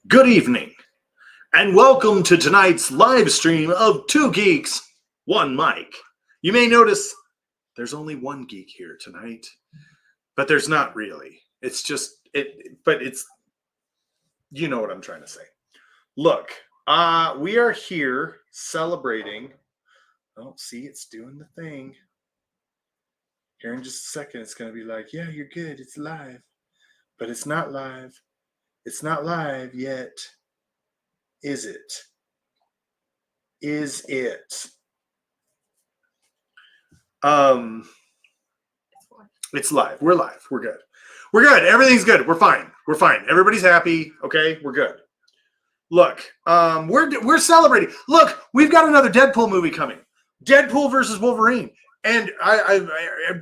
Good evening, and welcome to tonight's live stream of Two Geeks, One Mic. You may notice there's only one geek here tonight, but there's not really. It's just, you know what I'm trying to say. Look, we are here celebrating. Oh, see, it's doing the thing. Here in just a second, it's going to be like, yeah, you're good, it's live. But it's not live. It's not live yet. Is it? Is it? It's live. We're live. We're good. We're good. Everything's good. We're fine. We're fine. Everybody's happy. Okay, we're good. Look, we're celebrating. Look, we've got another Deadpool movie coming. Deadpool versus Wolverine. And I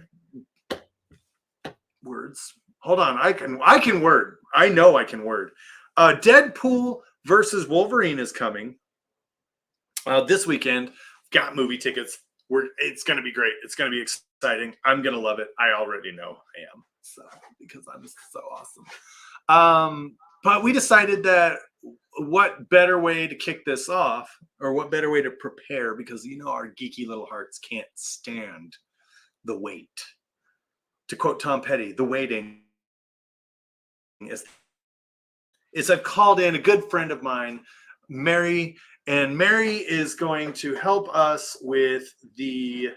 words. Hold on. I can word. I know I can word. Deadpool versus Wolverine is coming this weekend. Got movie tickets. It's going to be great. It's going to be exciting. I'm going to love it. I already know I am. So because I'm so awesome. But we decided that what better way to kick this off, or what better way to prepare, because our geeky little hearts can't stand the wait. To quote Tom Petty, the waiting is I've called in a good friend of mine, Mary, and Mary is going to help us with the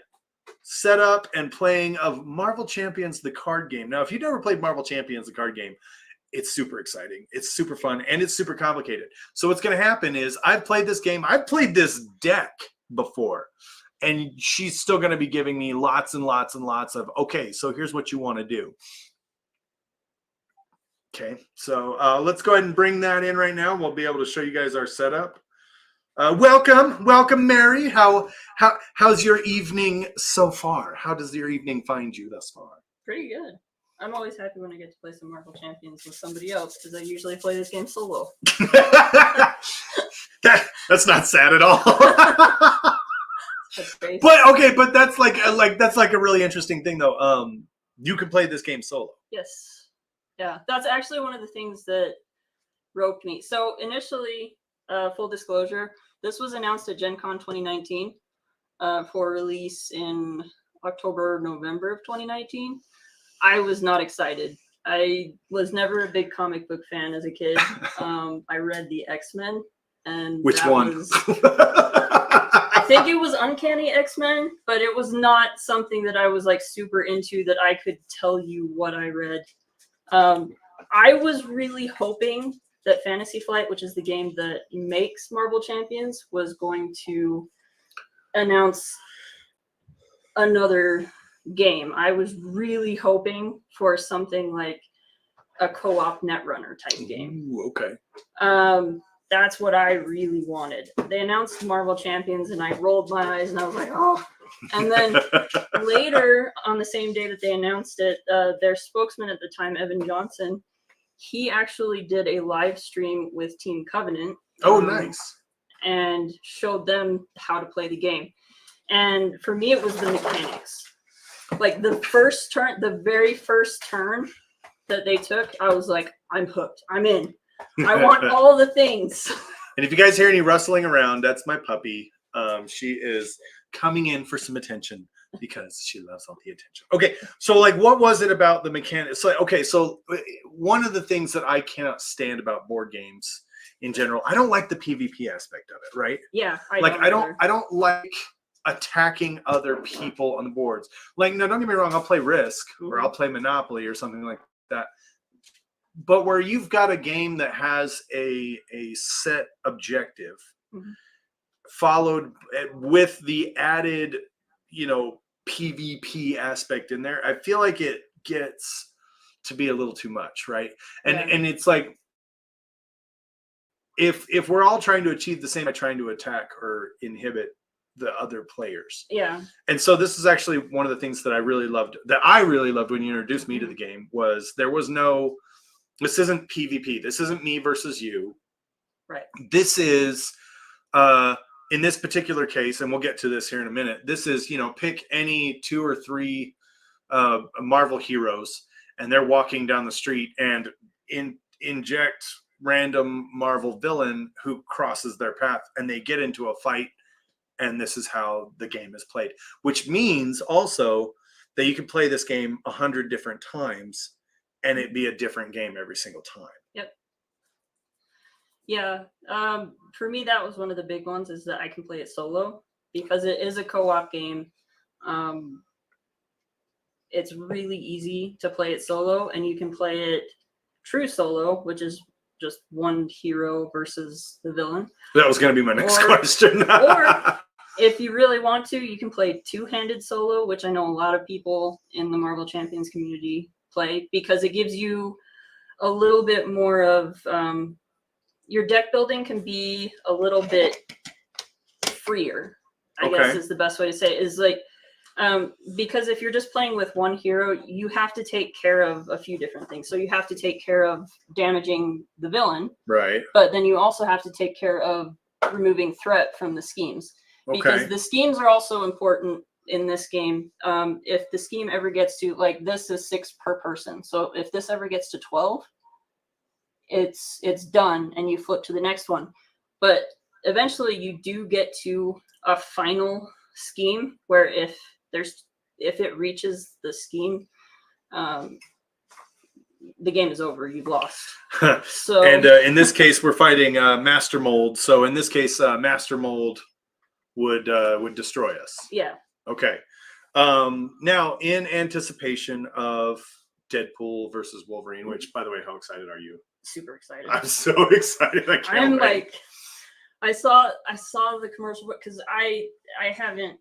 setup and playing of Marvel Champions, the card game. Now, if you've never played Marvel Champions, the card game, it's super exciting. It's super fun, and it's super complicated. So what's going to happen is I've played this game. I've played this deck before, and she's still going to be giving me lots and lots and lots of, okay, so here's what you want to do. Okay, so let's go ahead and bring that in right now. We'll be able to show you guys our setup. Welcome, Mary. How's your evening so far? How does your evening find you thus far? Pretty good. I'm always happy when I get to play some Marvel Champions with somebody else, because I usually play this game solo. That's not sad at all. But that's like a really interesting thing though. You can play this game solo. Yes. Yeah, that's actually one of the things that roped me. So initially, full disclosure, this was announced at Gen Con 2019 for release in October, November of 2019. I was not excited. I was never a big comic book fan as a kid. I read the X-Men. And which one? I think it was Uncanny X-Men, but it was not something that I was like super into that I could tell you what I read. I was really hoping that Fantasy Flight, which is the game that makes Marvel Champions, was going to announce another game. I was really hoping for something like a co-op Netrunner type game. Ooh, okay. That's what I really wanted. They announced Marvel Champions, and I rolled my eyes, and I was like, oh. And then later, on the same day that they announced it, their spokesman at the time, Evan Johnson, he actually did a live stream with Team Covenant. Oh, nice. And showed them how to play the game. And for me, it was the mechanics. Like the very first turn that they took, I was like, I'm hooked. I'm in. I want all the things. And if you guys hear any rustling around, that's my puppy. She is coming in for some attention because she loves all the attention. Okay, so like, what was it about the mechanics? So one of the things that I cannot stand about board games in general, I don't like the PvP aspect of it, right? Yeah, I don't like attacking other people on the boards. Like, no, don't get me wrong, I'll play Risk or I'll play Monopoly or something like that. But where you've got a game that has a set objective, followed with the added, PvP aspect in there, I feel like it gets to be a little too much, right? And it's like, if we're all trying to achieve the same by trying to attack or inhibit the other players. Yeah. And so this is actually one of the things that I really loved when you introduced me to the game, was there was no, this isn't PvP. This isn't me versus you. Right. This is, in this particular case, and we'll get to this here in a minute, this is, pick any 2 or 3 Marvel heroes, and they're walking down the street and inject random Marvel villain who crosses their path, and they get into a fight, and this is how the game is played. Which means also that you can play this game 100 different times, and it be a different game every single time. Yep. Yeah. For me, that was one of the big ones, is that I can play it solo because it is a co-op game. It's really easy to play it solo, and you can play it true solo, which is just one hero versus the villain. That was going to be my next question. Or if you really want to, you can play two-handed solo, which I know a lot of people in the Marvel Champions community play, because it gives you a little bit more of your deck building can be a little bit freer, I guess is the best way to say it, is like, because if you're just playing with one hero, you have to take care of a few different things. So you have to take care of damaging the villain, right? But then you also have to take care of removing threat from the schemes, because the schemes are also important in this game. If the scheme ever gets to, like, this is 6 per person, so if this ever gets to 12, it's done, and you flip to the next one. But eventually, you do get to a final scheme where if it reaches the scheme, the game is over. You've lost. So, and in this case, we're fighting Master Mold. So in this case, Master Mold would destroy us. Yeah. Okay. Now, in anticipation of Deadpool versus Wolverine, which, by the way, how excited are you? Super excited. I'm so excited. I can't wait. Like, I saw the commercial because I haven't.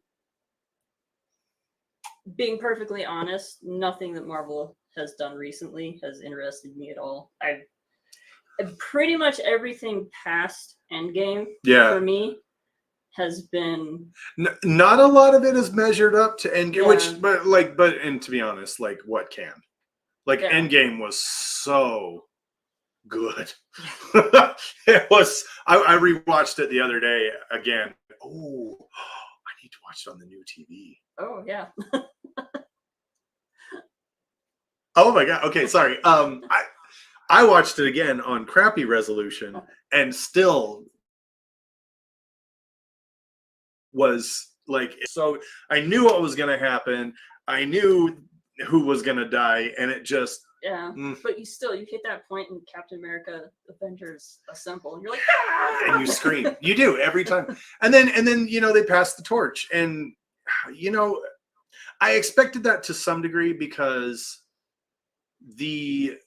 Being perfectly honest, nothing that Marvel has done recently has interested me at all. I've pretty much everything past Endgame for me has been not a lot of it is measured up to Endgame, but and to be honest, like, what can? Like, Endgame was so good. It was. I rewatched it the other day again. Oh, I need to watch it on the new TV. Oh yeah. Oh my god. Okay, sorry. I watched it again on crappy resolution, and still was like, so I knew what was going to happen. I knew who was going to die, and it just but you hit that point in Captain America Avengers Assemble, and you're like, and you scream. You do every time. And then they pass the torch, and I expected that to some degree, because the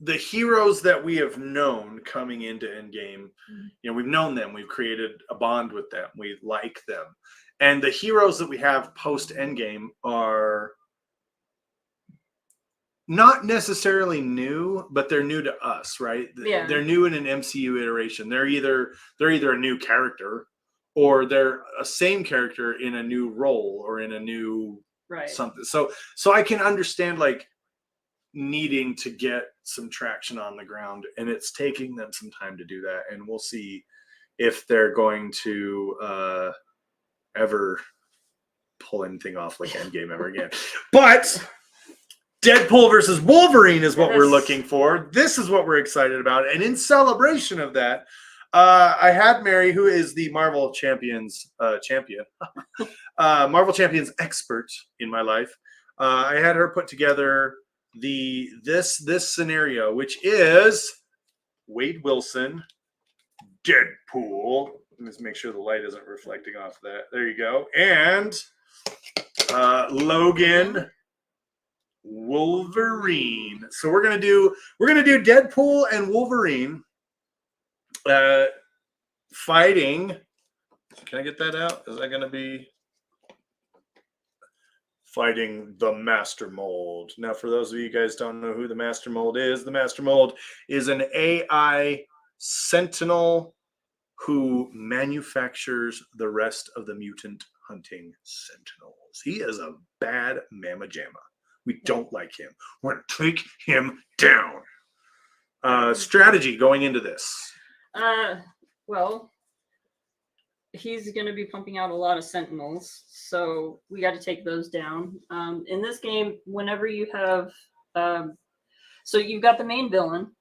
heroes that we have known coming into Endgame, we've known them, we've created a bond with them, we like them, and the heroes that we have post Endgame are not necessarily new, but they're new to us, right? Yeah. They're new in an MCU iteration. They're either a new character, or they're a same character in a new role or in a new something. So I can understand, like, needing to get some traction on the ground, and it's taking them some time to do that, and we'll see if they're going to ever pull anything off like Endgame ever again. But Deadpool versus Wolverine is what we're looking for. This is what we're excited about, and in celebration of that, I had Mary, who is the Marvel Champions champion, Marvel Champions expert in my life. I had her put together this scenario, which is Wade Wilson, Deadpool. Let me just make sure the light isn't reflecting off that. There you go. And Logan, Wolverine. So we're gonna do Deadpool and Wolverine fighting. Can I get that out? Is that gonna be fighting the Master Mold? Now, for those of you guys don't know who the Master Mold is, the Master Mold is an AI sentinel who manufactures the rest of the mutant hunting sentinels. He is a bad mamma jamma. We don't like him. We're going to take him down. Strategy going into this. Well, he's going to be pumping out a lot of sentinels, so we got to take those down. In this game, whenever you have, so you've got the main villain,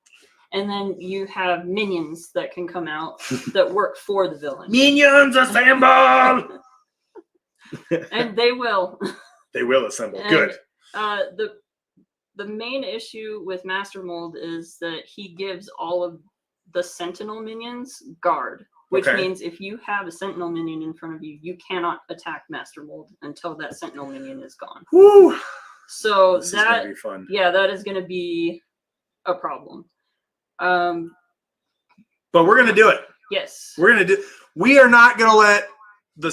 And then you have minions that can come out that work for the villain. Minions assemble! And they will. They will assemble. And, Good. The main issue with Master Mold is that he gives all of the Sentinel minions guard, which means if you have a Sentinel minion in front of you, you cannot attack Master Mold until that Sentinel minion is gone. Woo! So this is gonna be fun. Yeah, that is going to be a problem. But we're gonna do it. Yes, we are not gonna let the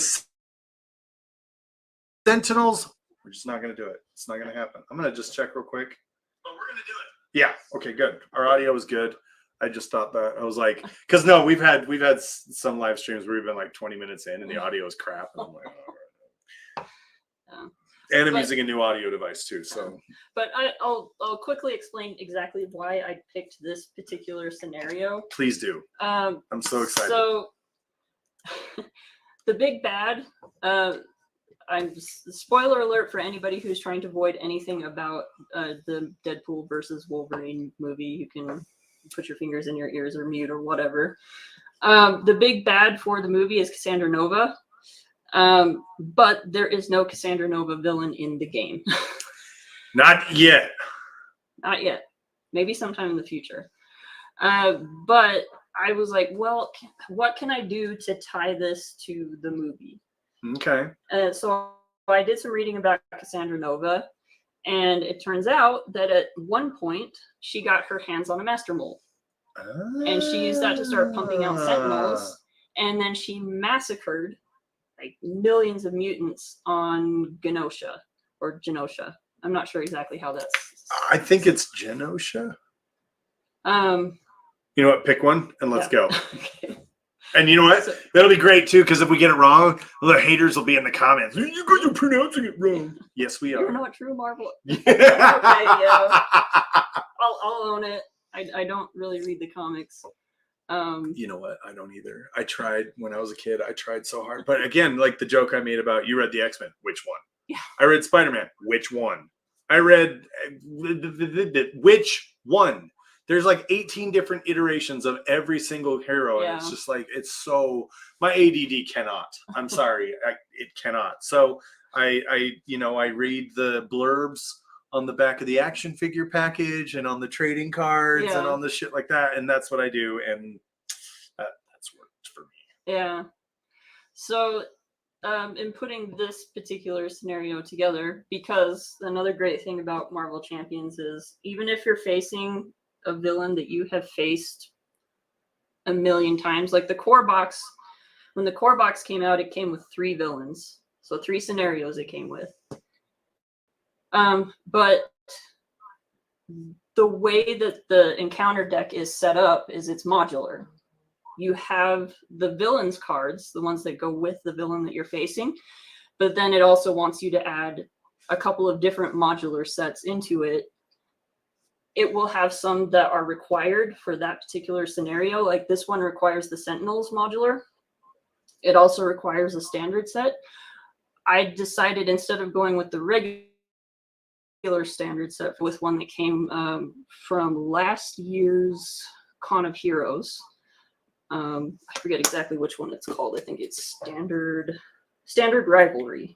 Sentinels. We're just not gonna do it. It's not gonna happen. I'm gonna just check real quick. But we're gonna do it. Yeah. Okay. Good. Our audio is good. I just thought that I was like, because no, we've had some live streams where we've been like 20 minutes in and the audio is crap. And I'm like, all right. And I'm using a new audio device too. So, but I'll quickly explain exactly why I picked this particular scenario. Please do. I'm so excited. So, the big bad. Spoiler alert for anybody who's trying to avoid anything about the Deadpool versus Wolverine movie. You can put your fingers in your ears or mute or whatever. The big bad for the movie is Cassandra Nova. But there is no Cassandra Nova villain in the game. Not yet. Not yet. Maybe sometime in the future. But I was like, well, what can I do to tie this to the movie? Okay. So I did some reading about Cassandra Nova, and it turns out that at one point she got her hands on a Master Mold. And she used that to start pumping out Sentinels, and then she massacred like millions of mutants on Genosha or Genosha. I'm not sure exactly how that's. I think it's Genosha. You know what? Pick one and let's go. Okay. And you know what? That'll be great too, because if we get it wrong, the haters will be in the comments. You guys are pronouncing it wrong. Yes, we are. You're not true, Marvel. Okay, yeah. I'll own it. I don't really read the comics. You know what? I don't either. I tried when I was a kid. I tried so hard. But again, like the joke I made about you read the X-Men. Which one? Yeah. I read Spider-Man. Which one? I read which one? There's like 18 different iterations of every single hero. Yeah. And it's just like, it's so, my ADD cannot. I'm sorry. It cannot. So I read the blurbs on the back of the action figure package and on the trading cards and on the shit like that. And that's what I do. And that's worked for me. Yeah. So in putting this particular scenario together, because another great thing about Marvel Champions is even if you're facing a villain that you have faced a million times, like the core box, when the core box came out, it came with 3 villains. So 3 scenarios it came with. But the way that the encounter deck is set up is it's modular. You have the villains cards, the ones that go with the villain that you're facing, but then it also wants you to add a couple of different modular sets into it. It will have some that are required for that particular scenario. Like this one requires the Sentinels modular. It also requires a standard set. I decided instead of going with the regular standard set with one that came from last year's Con of Heroes. I forget exactly which one it's called. I think it's Standard Rivalry.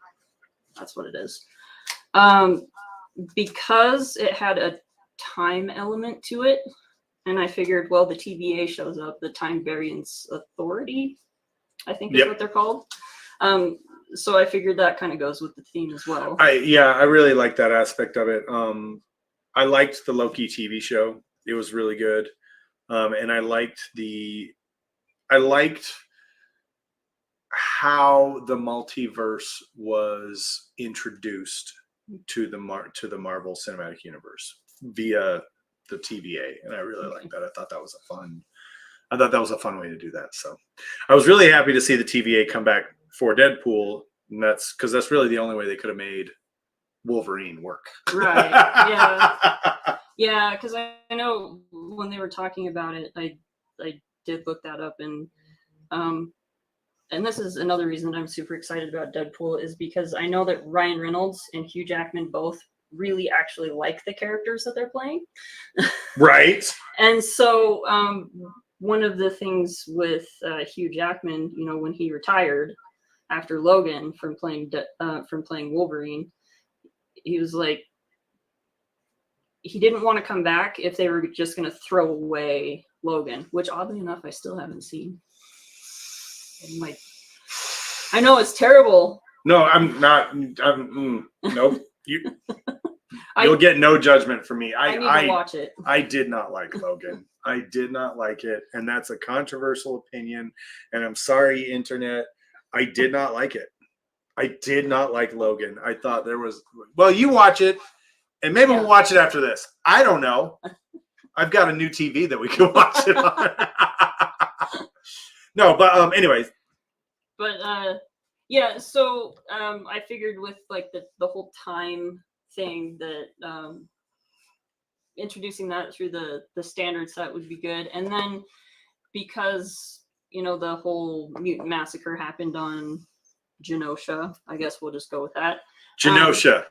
That's what it is. Because it had a time element to it, and I figured, well, the TVA shows up, the Time Variance Authority, I think is what they're called. So I figured that kind of goes with the theme as well. I really like that aspect of it. I liked the Loki TV show. It was really good. And I liked how the multiverse was introduced to the Marvel Cinematic Universe via the TVA, and I really liked that. I thought that was a fun way to do that. So I was really happy to see the TVA come back for Deadpool, and that's because that's really the only way they could have made Wolverine work. Right. Yeah, because I know when they were talking about it, I did look that up, and this is another reason I'm super excited about Deadpool is because I know that Ryan Reynolds and Hugh Jackman both really actually like the characters that they're playing. Right. And so one of the things with Hugh Jackman, you know, when he retired after Logan from playing Wolverine, he was like, he didn't want to come back if they were just going to throw away Logan, which oddly enough, I still haven't seen. I know it's terrible. No, I'm not. Nope. You'll get no judgment from me. I need to watch it. I did not like Logan. I did not like it, and that's a controversial opinion. And I'm sorry, internet. I did not like it. I did not like Logan. I thought there was. Well, you watch it, and maybe we'll watch it after this. I don't know. I've got a new TV that we can watch it on. No, but anyways. But yeah, so I figured with like the whole time thing that introducing that through the standard set would be good. And then because, you know, the whole mutant massacre happened on Genosha, I guess we'll just go with that. Genosha.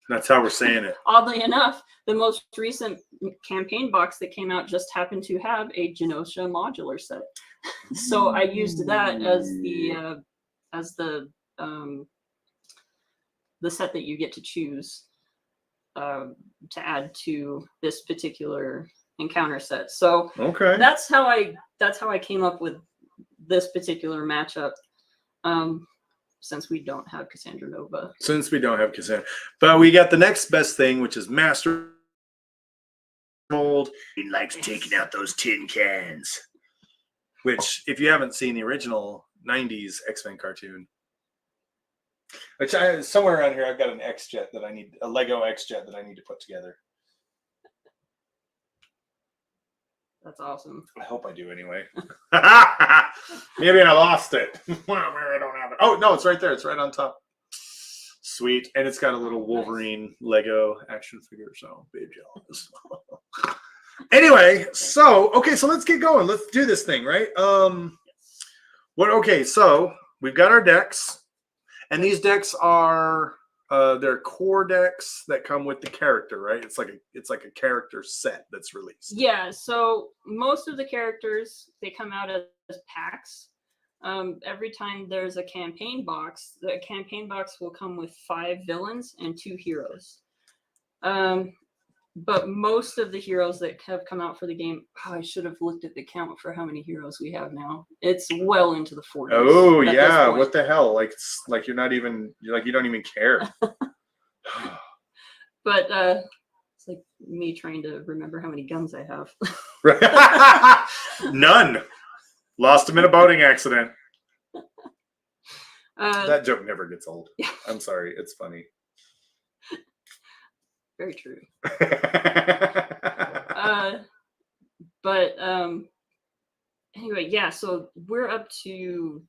That's how we're saying it. Oddly enough, the most recent campaign box that came out just happened to have a Genosha modular set. So I used that as the set that you get to choose to add to this particular encounter set. So okay, that's how I came up with this particular matchup. Since we don't have Cassandra Nova. Since we don't have Cassandra. But we got the next best thing, which is Master Mold. He likes taking out those tin cans. Which, if you haven't seen the original 90s X-Men cartoon, which somewhere around here I've got a Lego X-Jet that I need to put together. That's awesome. I hope I do anyway. Maybe I lost it. Well, I don't have it. Oh, no, it's right there. It's right on top. Sweet. And it's got a little Wolverine Lego action figure, so big jealous. Anyway, so let's get going. Let's do this thing, right? So we've got our decks, and these decks are they're core decks that come with the character, right? It's like a character set that's released. Yeah, so most of the characters, they come out as packs. Every time there's a campaign box, the campaign box will come with 5 villains and 2 heroes. But most of the heroes that have come out for the game, I should have looked at the count for how many heroes we have now. It's well into the 40s. Oh yeah, what the hell? Like you don't even care. But it's like me trying to remember how many guns I have. None. Lost them in a boating accident. That joke never gets old. I'm sorry, it's funny. Very true. But anyway, yeah, so we're up to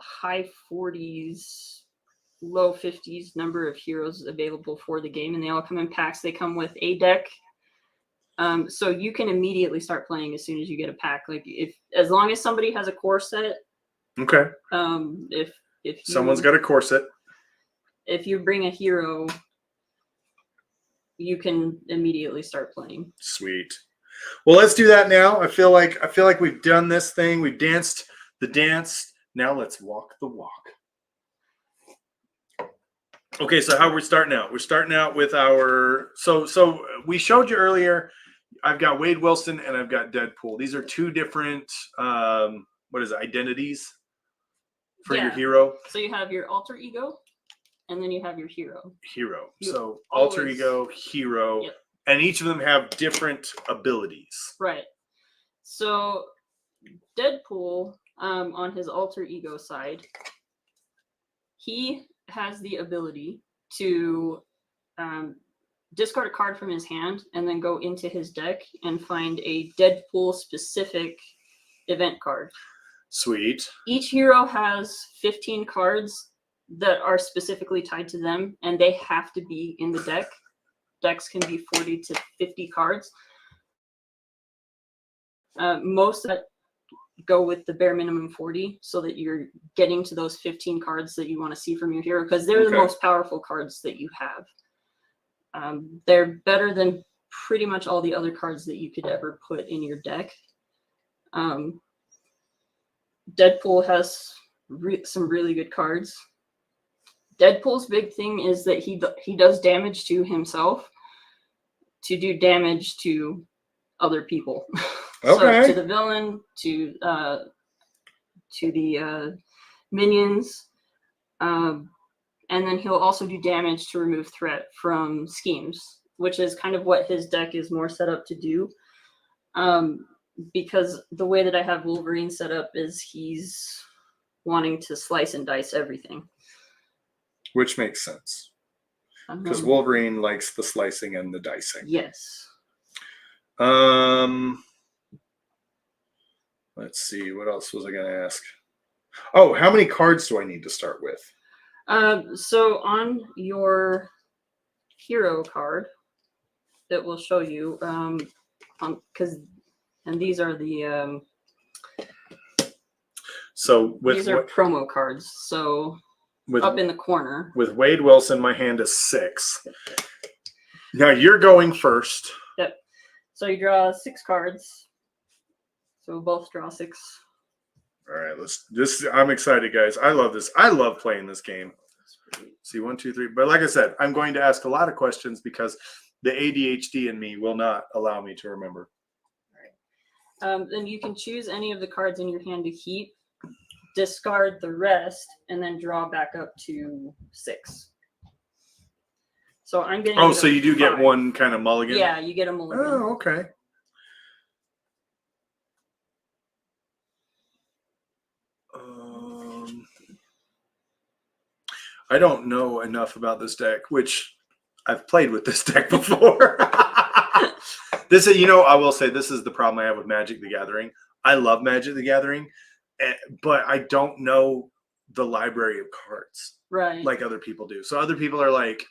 high 40s, low 50s number of heroes available for the game, and they all come in packs. They come with a deck. So you can immediately start playing as soon as you get a pack. Like as long as somebody has a core set. Okay. If someone's got a core set. If you bring a hero, you can immediately start playing. Sweet. Well, let's do that now. I feel like we've done this thing. We've danced the dance. Now let's walk the walk. Okay, so how we're starting out? We're starting out with our so we showed you earlier. I've got Wade Wilson and I've got Deadpool. These are 2 different identities for your hero. So you have your alter ego, and then you have your hero. So alter ego, hero, yep. And each of them have different abilities. Right. So Deadpool, on his alter ego side, he has the ability to discard a card from his hand and then go into his deck and find a Deadpool specific event card. Sweet. Each hero has 15 cards that are specifically tied to them, and they have to be in the deck. Decks can be 40 to 50 cards. Most that go with the bare minimum 40, so that you're getting to those 15 cards that you want to see from your hero, because they're the most powerful cards that you have. They're better than pretty much all the other cards that you could ever put in your deck. Deadpool has some really good cards. Deadpool's big thing is that he does damage to himself to do damage to other people. Okay. So to the villain, to the minions, and then he'll also do damage to remove threat from schemes, which is kind of what his deck is more set up to do. Because the way that I have Wolverine set up is he's wanting to slice and dice everything. Which makes sense. Because Wolverine likes the slicing and the dicing. Yes. Let's see. What else was I going to ask? Oh, how many cards do I need to start with? So on your hero card, that will show you, and these are the these are promo cards. So up in the corner. With Wade Wilson, my hand is 6. Now you're going first. Yep. So you draw 6 cards. So we'll both draw 6. All right, I'm excited, guys. I love this. I love playing this game. See, 1, 2, 3. But like I said, I'm going to ask a lot of questions because the ADHD in me will not allow me to remember. All right. Then you can choose any of the cards in your hand to keep, discard the rest, and then draw back up to 6. So I'm getting. Oh, so you do 5. Get one kind of mulligan? Yeah, you get a mulligan. Oh, okay. I don't know enough about this deck, which I've played with this deck before. This is, I will say this is the problem I have with Magic the Gathering. I love Magic the Gathering, but I don't know the library of cards like other people do. So other people are like,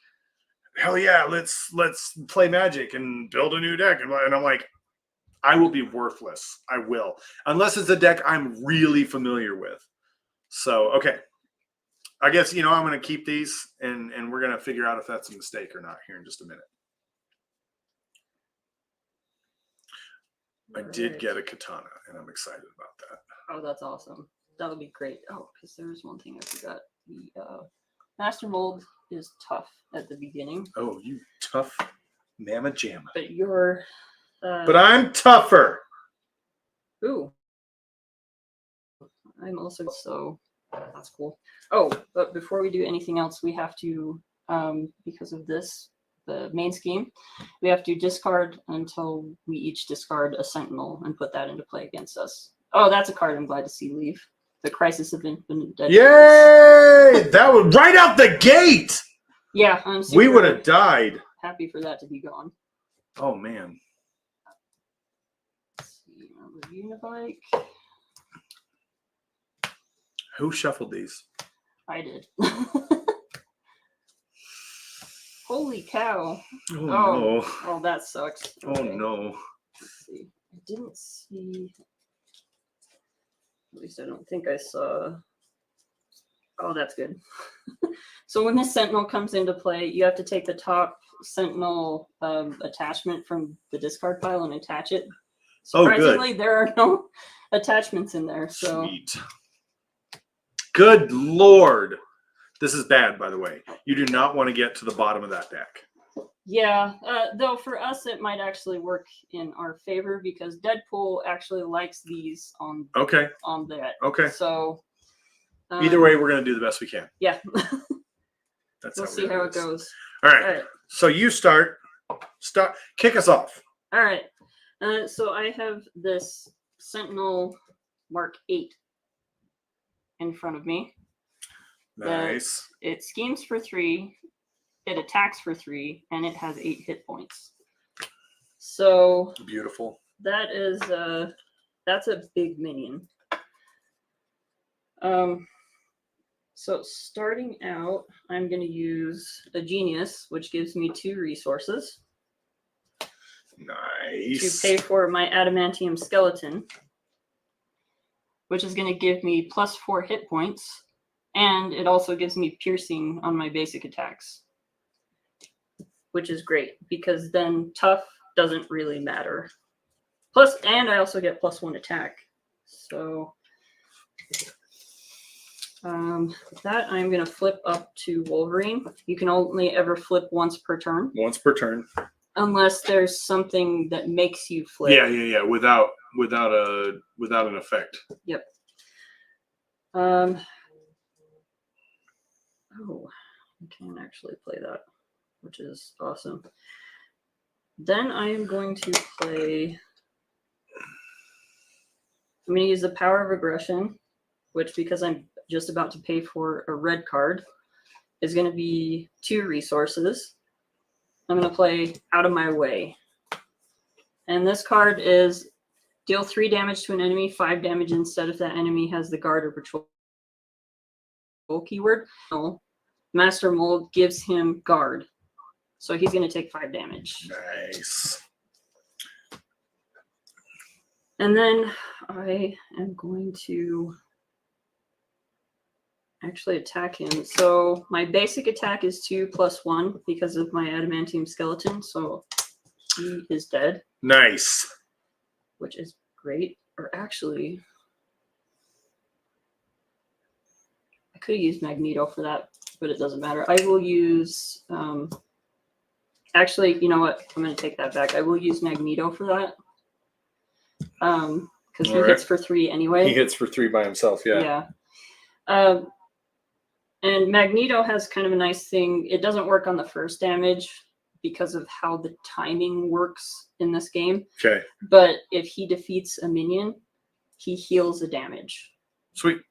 hell yeah, let's play Magic and build a new deck. And I'm like, I will be worthless. I will. Unless it's a deck I'm really familiar with. So, okay. I guess, I'm going to keep these and we're going to figure out if that's a mistake or not here in just a minute. I did get a katana and I'm excited about that. Oh, that's awesome. That'll be great. Oh, because there's one thing I forgot. The Master Mold is tough at the beginning. Oh, you tough mamma jamma. But you're... but I'm tougher. Ooh. I'm also... So... That's cool. Oh, but before we do anything else, we have to, because of this, the main scheme, we have to discard until we each discard a Sentinel and put that into play against us. Oh, that's a card I'm glad to see leave. The Crisis of Infinite Dead. Yay! That was right out the gate! Yeah, I'm super we would have died. Happy for that to be gone. Oh, man. Let's see, Unibike. Who shuffled these? I did. Holy cow. Oh, no. Oh, that sucks. Okay. Oh, no. Let's see. I didn't see... At least I don't think I saw... Oh, that's good. So when this Sentinel comes into play, you have to take the top Sentinel attachment from the discard pile and attach it. Surprisingly, there are no attachments in there. So. Sweet. Good Lord. This is bad, by the way. You do not want to get to the bottom of that deck. Yeah, though for us, it might actually work in our favor because Deadpool actually likes these on that. Okay. So either way, we're going to do the best we can. Yeah. We'll see how it goes. All right. So you start. Kick us off. All right. So I have this Sentinel Mark 8 in front of me. Nice. It schemes for 3, it attacks for 3, and it has 8 hit points. So beautiful. That is that's a big minion. So starting out, I'm going to use a Genius, which gives me 2 resources. Nice. To pay for my Adamantium Skeleton, which is going to give me +4 hit points, and it also gives me piercing on my basic attacks. which is great because then tough doesn't really matter. Plus, and I also get +1 attack. So that I'm going to flip up to Wolverine. You can only ever flip once per turn. Once per turn. Unless there's something that makes you flip. Yeah. Without an effect. Yep. Oh, I can actually play that, which is awesome. Then I am going to play. I'm going to use the Power of Aggression, which, because I'm just about to pay for a red card, is going to be 2 resources. I'm going to play Out of My Way. And this card is deal 3 damage to an enemy, 5 damage instead if that enemy has the guard or patrol keyword. Master Mold gives him guard. So he's going to take 5 damage. Nice. And then I am going to actually attack him. So my basic attack is 2 + 1 because of my adamantium skeleton. So he is dead. Nice. Which is great. Or actually, I could have used Magneto for that, but it doesn't matter. I will use, actually, you know what? I'm going to take that back. I will use Magneto for that. Because he hits for 3 anyway. He hits for 3 by himself, yeah. Yeah. And Magneto has kind of a nice thing. It doesn't work on the first damage because of how the timing works in this game. Okay. But if he defeats a minion, he heals the damage. Sweet.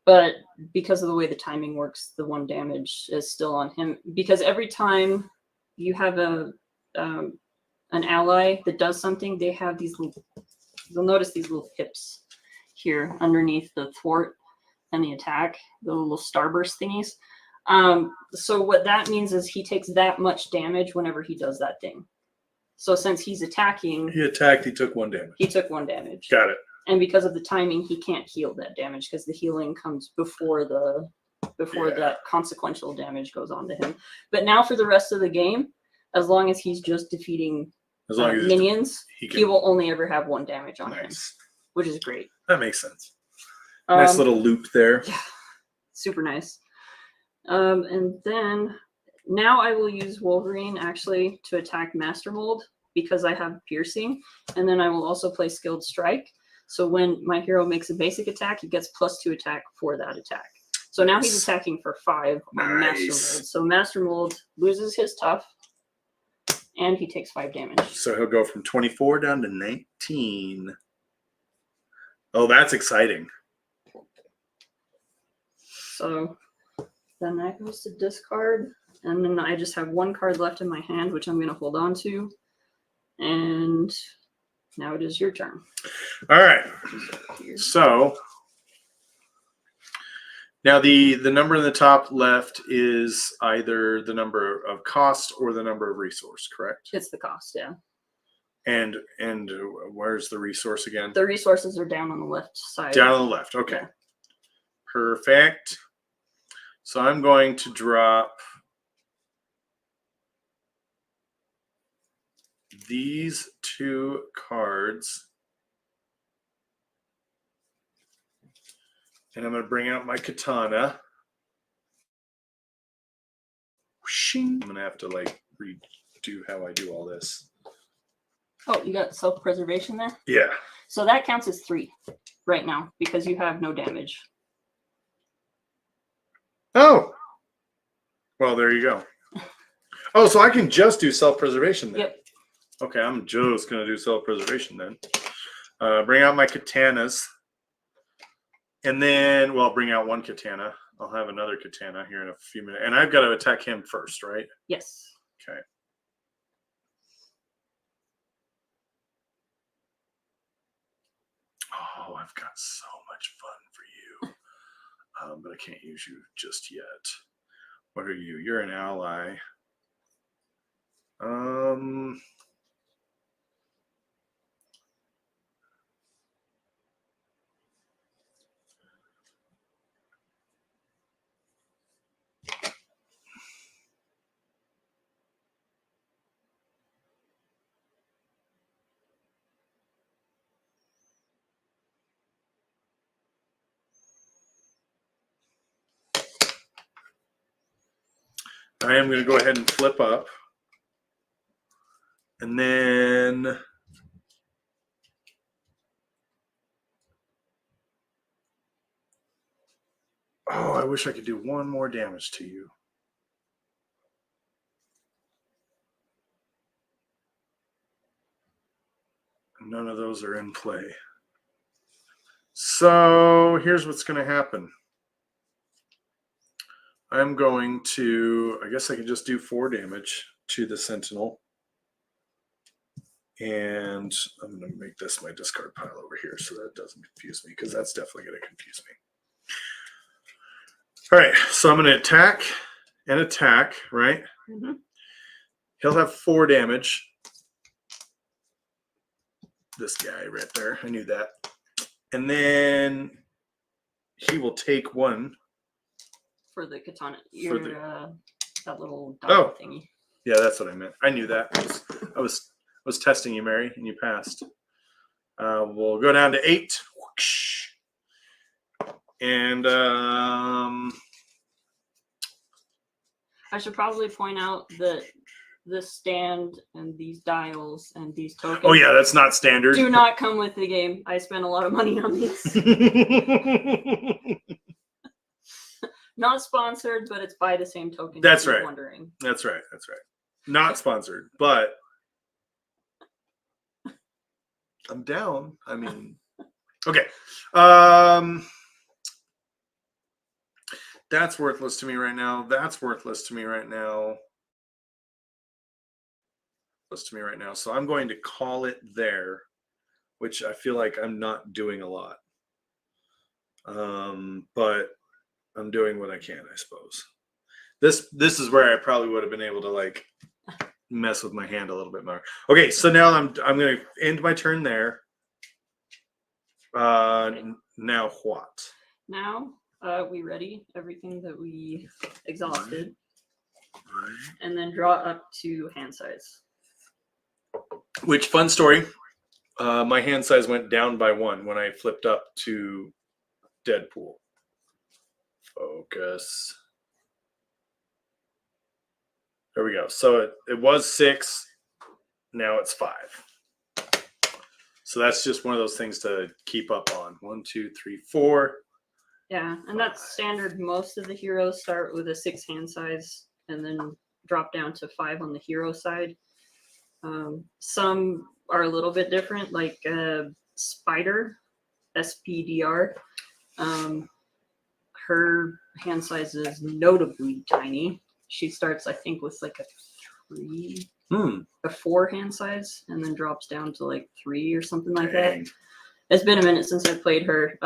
But because of the way the timing works, the 1 damage is still on him. Because every time you have an ally that does something, they have these little, you'll notice these little pips here underneath the thwart and the attack, the little starburst thingies. So what that means is he takes that much damage whenever he does that thing. So since he's attacking... He attacked, he took 1 damage. He took 1 damage. Got it. And because of the timing, he can't heal that damage because the healing comes before that consequential damage goes on to him. But now for the rest of the game, as long as he's just defeating minions, he will only ever have 1 damage on him, which is great. That makes sense. Nice little loop there. Yeah, super nice. And then now I will use Wolverine actually to attack Master Mold because I have piercing, and then I will also play Skilled Strike. So when my hero makes a basic attack, he gets +2 attack for that attack. So now he's attacking for 5 on Master Mold. So Master Mold loses his tough, and he takes 5 damage. So he'll go from 24 down to 19. Oh, that's exciting. So then that goes to discard. And then I just have 1 card left in my hand, which I'm going to hold on to. And now it is your turn. All right. So now the number in the top left is either the number of cost or the number of resource, correct? It's the cost, yeah. And where's the resource again? The resources are down on the left side. Down on the left. Okay. Yeah. Perfect. So I'm going to drop these 2 cards. And I'm going to bring out my katana. I'm going to have to redo how I do all this. Oh, you got self-preservation there? Yeah. So that counts as 3 right now because you have no damage. Oh. Well, there you go. Oh, so I can just do self-preservation then. Yep. Okay, I'm just going to do self-preservation then. Bring out my katanas. And then, well, bring out 1 katana. I'll have another katana here in a few minutes. And I've got to attack him first, right? Yes. Okay. Oh, I've got so much fun for you. But I can't use you just yet. What are you? You're an ally. I am going to go ahead and flip up. And then oh, I wish I could do one more damage to you. None of those are in play. So here's what's going to happen. I'm going to, I guess I can just do 4 damage to the Sentinel. And I'm going to make this my discard pile over here so that doesn't confuse me, because that's definitely going to confuse me. All right, so I'm going to attack and attack, right? Mm-hmm. He'll have 4 damage. This guy right there, I knew that. And then he will take 1. For the katana. That little dot thingy. Yeah, that's what I meant. I knew that. I was testing you, Mary, and you passed. We'll go down to 8. And I should probably point out that this stand and these dials and these tokens. Oh yeah, that's not standard. Do not come with the game. I spent a lot of money on these. Not sponsored, but it's by the same token. That's right. Wondering. That's right. That's right. Not sponsored, but I'm down. I mean, okay. That's worthless to me right now. That's worthless to me right now. To me right now. So I'm going to call it there, which I feel like I'm not doing a lot. But I'm doing what I can, I suppose. This is where I probably would have been able to like mess with my hand a little bit more. Okay, so now I'm going to end my turn there. Now what? Now we ready everything that we exhausted, and then draw up to hand size. Which, fun story, my hand size went down by 1 when I flipped up to Deadpool. Focus. There we go. So it was 6. Now it's 5. So that's just one of those things to keep up on. 1, 2, 3, 4. Yeah, and that's standard. Most of the heroes start with a 6 hand size and then drop down to 5 on the hero side. Some are a little bit different, like Spider, SPDR. Her hand size is notably tiny. She starts, I think, with like a 4 hand size, and then drops down to like 3 or something like that. It's been a minute since I played her.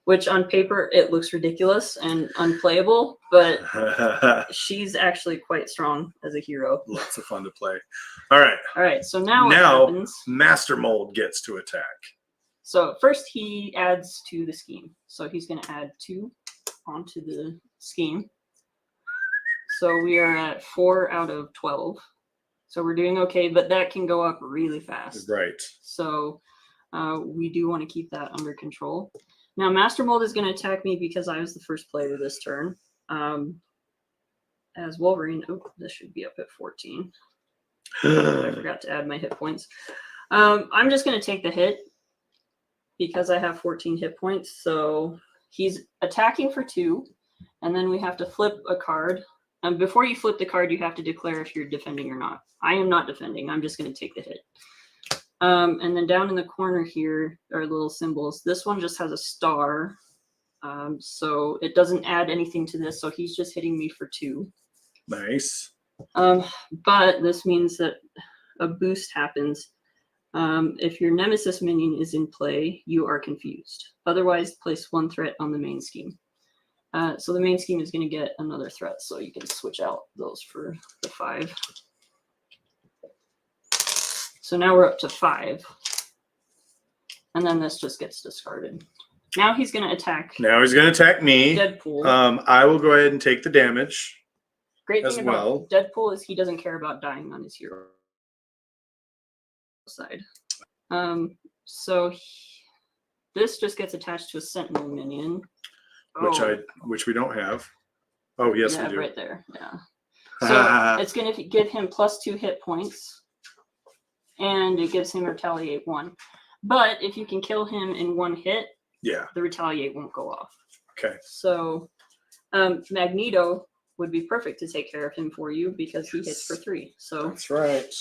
Which on paper it looks ridiculous and unplayable, but she's actually quite strong as a hero. Lots of fun to play. All right. So now what happens? Master Mold gets to attack. So first he adds to the scheme. So he's going to add 2 onto the scheme. So we are at 4 out of 12. So we're doing okay, but that can go up really fast. Right. So we do want to keep that under control. Now, Master Mold is going to attack me because I was the first player this turn. As Wolverine, this should be up at 14. I forgot to add my hit points. I'm just going to take the hit because I have 14 hit points. So he's attacking for 2, and then we have to flip a card. And before you flip the card, you have to declare if you're defending or not. I am not defending. I'm just going to take the hit. And then down in the corner here are little symbols. This one just has a star. So it doesn't add anything to this. So he's just hitting me for 2. Nice. But this means that a boost happens. If your Nemesis minion is in play, you are confused. Otherwise, place 1 threat on the main scheme. So the main scheme is going to get another threat. So you can switch out those for the 5. So now we're up to 5. And then this just gets discarded. Now he's going to attack. Now he's going to attack me. Deadpool. I will go ahead and take the damage. Great thing about Deadpool is he doesn't care about dying on his hero side. This just gets attached to a Sentinel minion. Which we don't have. Oh, yes, we do. Right there. Yeah. So it's going to give him +2 hit points, and it gives him retaliate 1. But if you can kill him in 1 hit, yeah. the retaliate won't go off. Okay. So Magneto would be perfect to take care of him for you because he hits for 3. So that's right.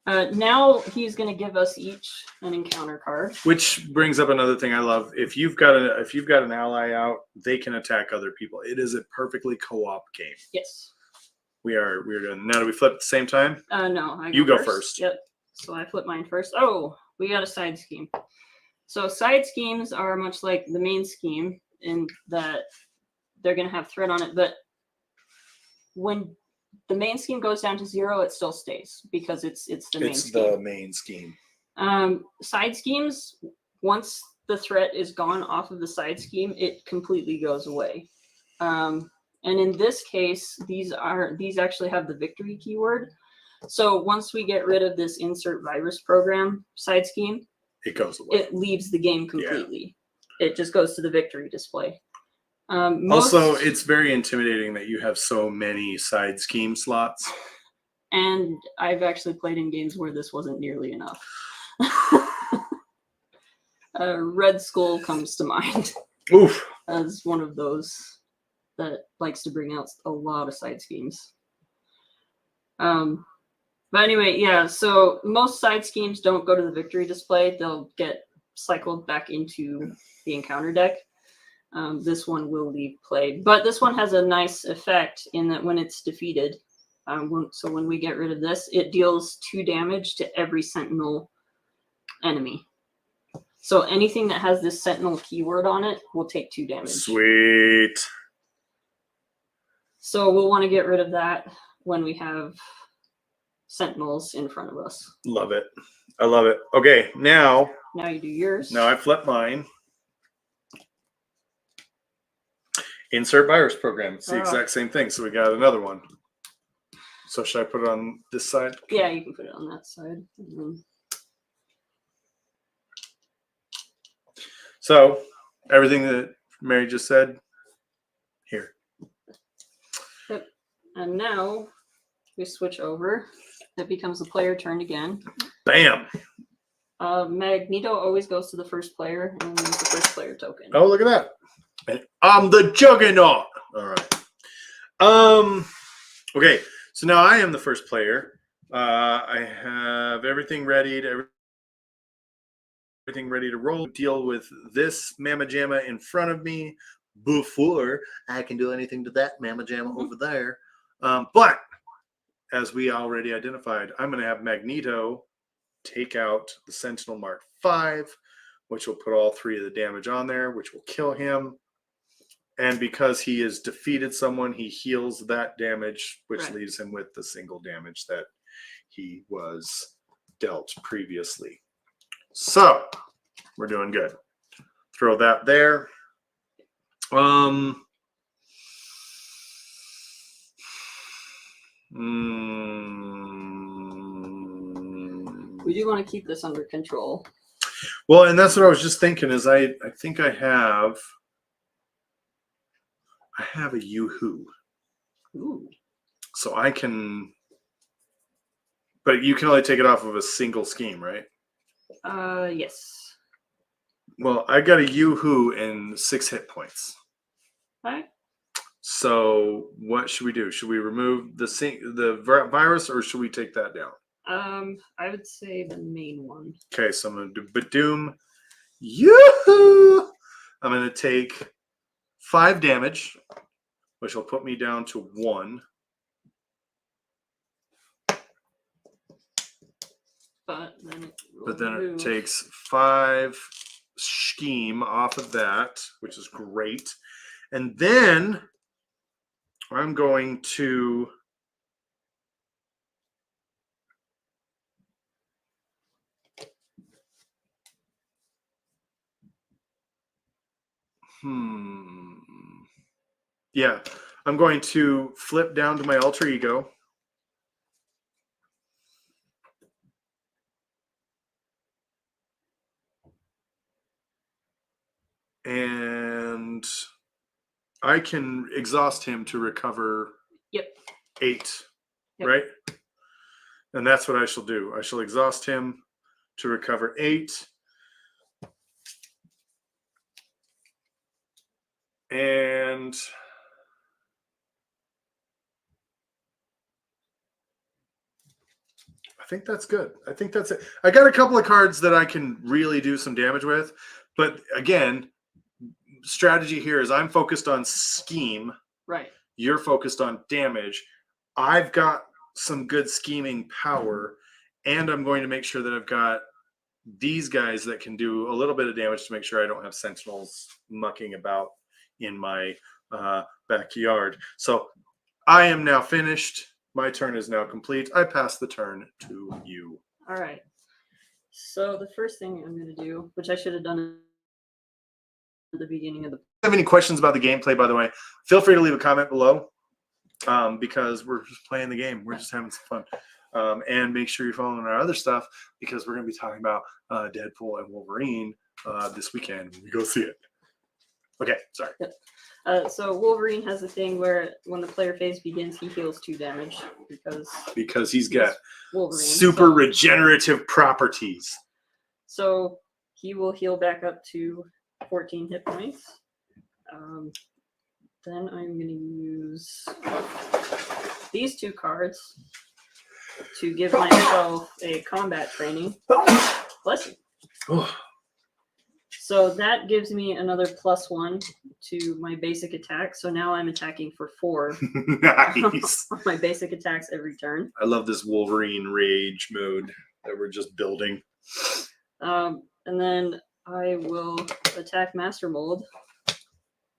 now he's going to give us each an encounter card, which brings up another thing I love. If you've got an ally out, they can attack other people. It is a perfectly co-op game. Yes. We're doing now. Do we flip at the same time? No, you go first. Yep. So I flip mine first. Oh, we got a side scheme. So side schemes are much like the main scheme in that they're going to have threat on it, but when the main scheme goes down to 0, it still stays because it's the main scheme. The main scheme. Side schemes, once the threat is gone off of the side scheme, it completely goes away. And in this case, these actually have the victory keyword. So once we get rid of this insert virus program side scheme, it goes away. It leaves the game completely. Yeah. It just goes to the victory display. Also, it's very intimidating that you have so many side scheme slots. And I've actually played in games where this wasn't nearly enough. Red Skull comes to mind. Oof. As one of those that likes to bring out a lot of side schemes. But anyway, yeah, so most side schemes don't go to the victory display. They'll get cycled back into the encounter deck. This one will leave play. But this one has a nice effect in that when it's defeated, so when we get rid of this, it deals 2 damage to every Sentinel enemy. So anything that has this Sentinel keyword on it will take 2 damage. Sweet. So we'll want to get rid of that when we have Sentinels in front of us. Love it. I love it. Okay, now you do yours. Now I flip mine. Insert virus program. It's the exact same thing. So we got another one. So should I put it on this side? Yeah, you can put it on that side. So everything that Mary just said, here. Yep. And now we switch over. It becomes the player turn again. Bam. Magneto always goes to the first player and use the first player token. Oh, look at that. And I'm the Juggernaut. All right. Okay, so now I am the first player. I have everything ready to roll. Deal with this Mamma Jamma in front of me before I can do anything to that Mamma Jamma over there. But as we already identified, I'm going to have Magneto take out the Sentinel Mark 5, which will put all 3 of the damage on there, which will kill him. And because he has defeated someone, he heals that damage, which leaves him with the single damage that he was dealt previously. So we're doing good. Throw that there. We do want to keep this under control. Well, and that's what I was just thinking is I think I have a Yoo-hoo. Ooh. So I can, but you can only take it off of a single scheme, right? Yes. Well, I got a Yoo-hoo and 6 hit points. All right. So what should we do? Should we remove the virus or should we take that down? I would say the main one. Okay, so I'm going to do Badoom. Yoo-hoo! I'm going to take 5 damage, which will put me down to 1. But then it takes 5 scheme off of that, which is great. And then I'm going to yeah, I'm going to flip down to my alter ego. And I can exhaust him to recover Yep. 8. Yep. Right? And that's what I shall do. I shall exhaust him to recover 8. And I think that's good. I think that's it. I got a couple of cards that I can really do some damage with. But again, strategy here is I'm focused on scheme. Right. You're focused on damage. I've got some good scheming power. And I'm going to make sure that I've got these guys that can do a little bit of damage to make sure I don't have sentinels mucking about in my backyard. So I am now finished. My turn is now complete. I pass the turn to you. All right. So the first thing I'm going to do, which I should have done at the beginning of the... If you have any questions about the gameplay, by the way, feel free to leave a comment below because we're just playing the game. We're just having some fun. And make sure you're following our other stuff because we're going to be talking about Deadpool and Wolverine this weekend when we go see it. Okay, sorry. So Wolverine has a thing where when the player phase begins, he heals 2 damage because he's got Wolverine, super regenerative properties. So he will heal back up to 14 hit points. Then I'm going to use these 2 cards to give myself a combat training. Bless you. Oh. So that gives me another +1 to my basic attack. So now I'm attacking for 4. Nice. My basic attacks every turn. I love this Wolverine rage mode that we're just building. And then I will attack Master Mold.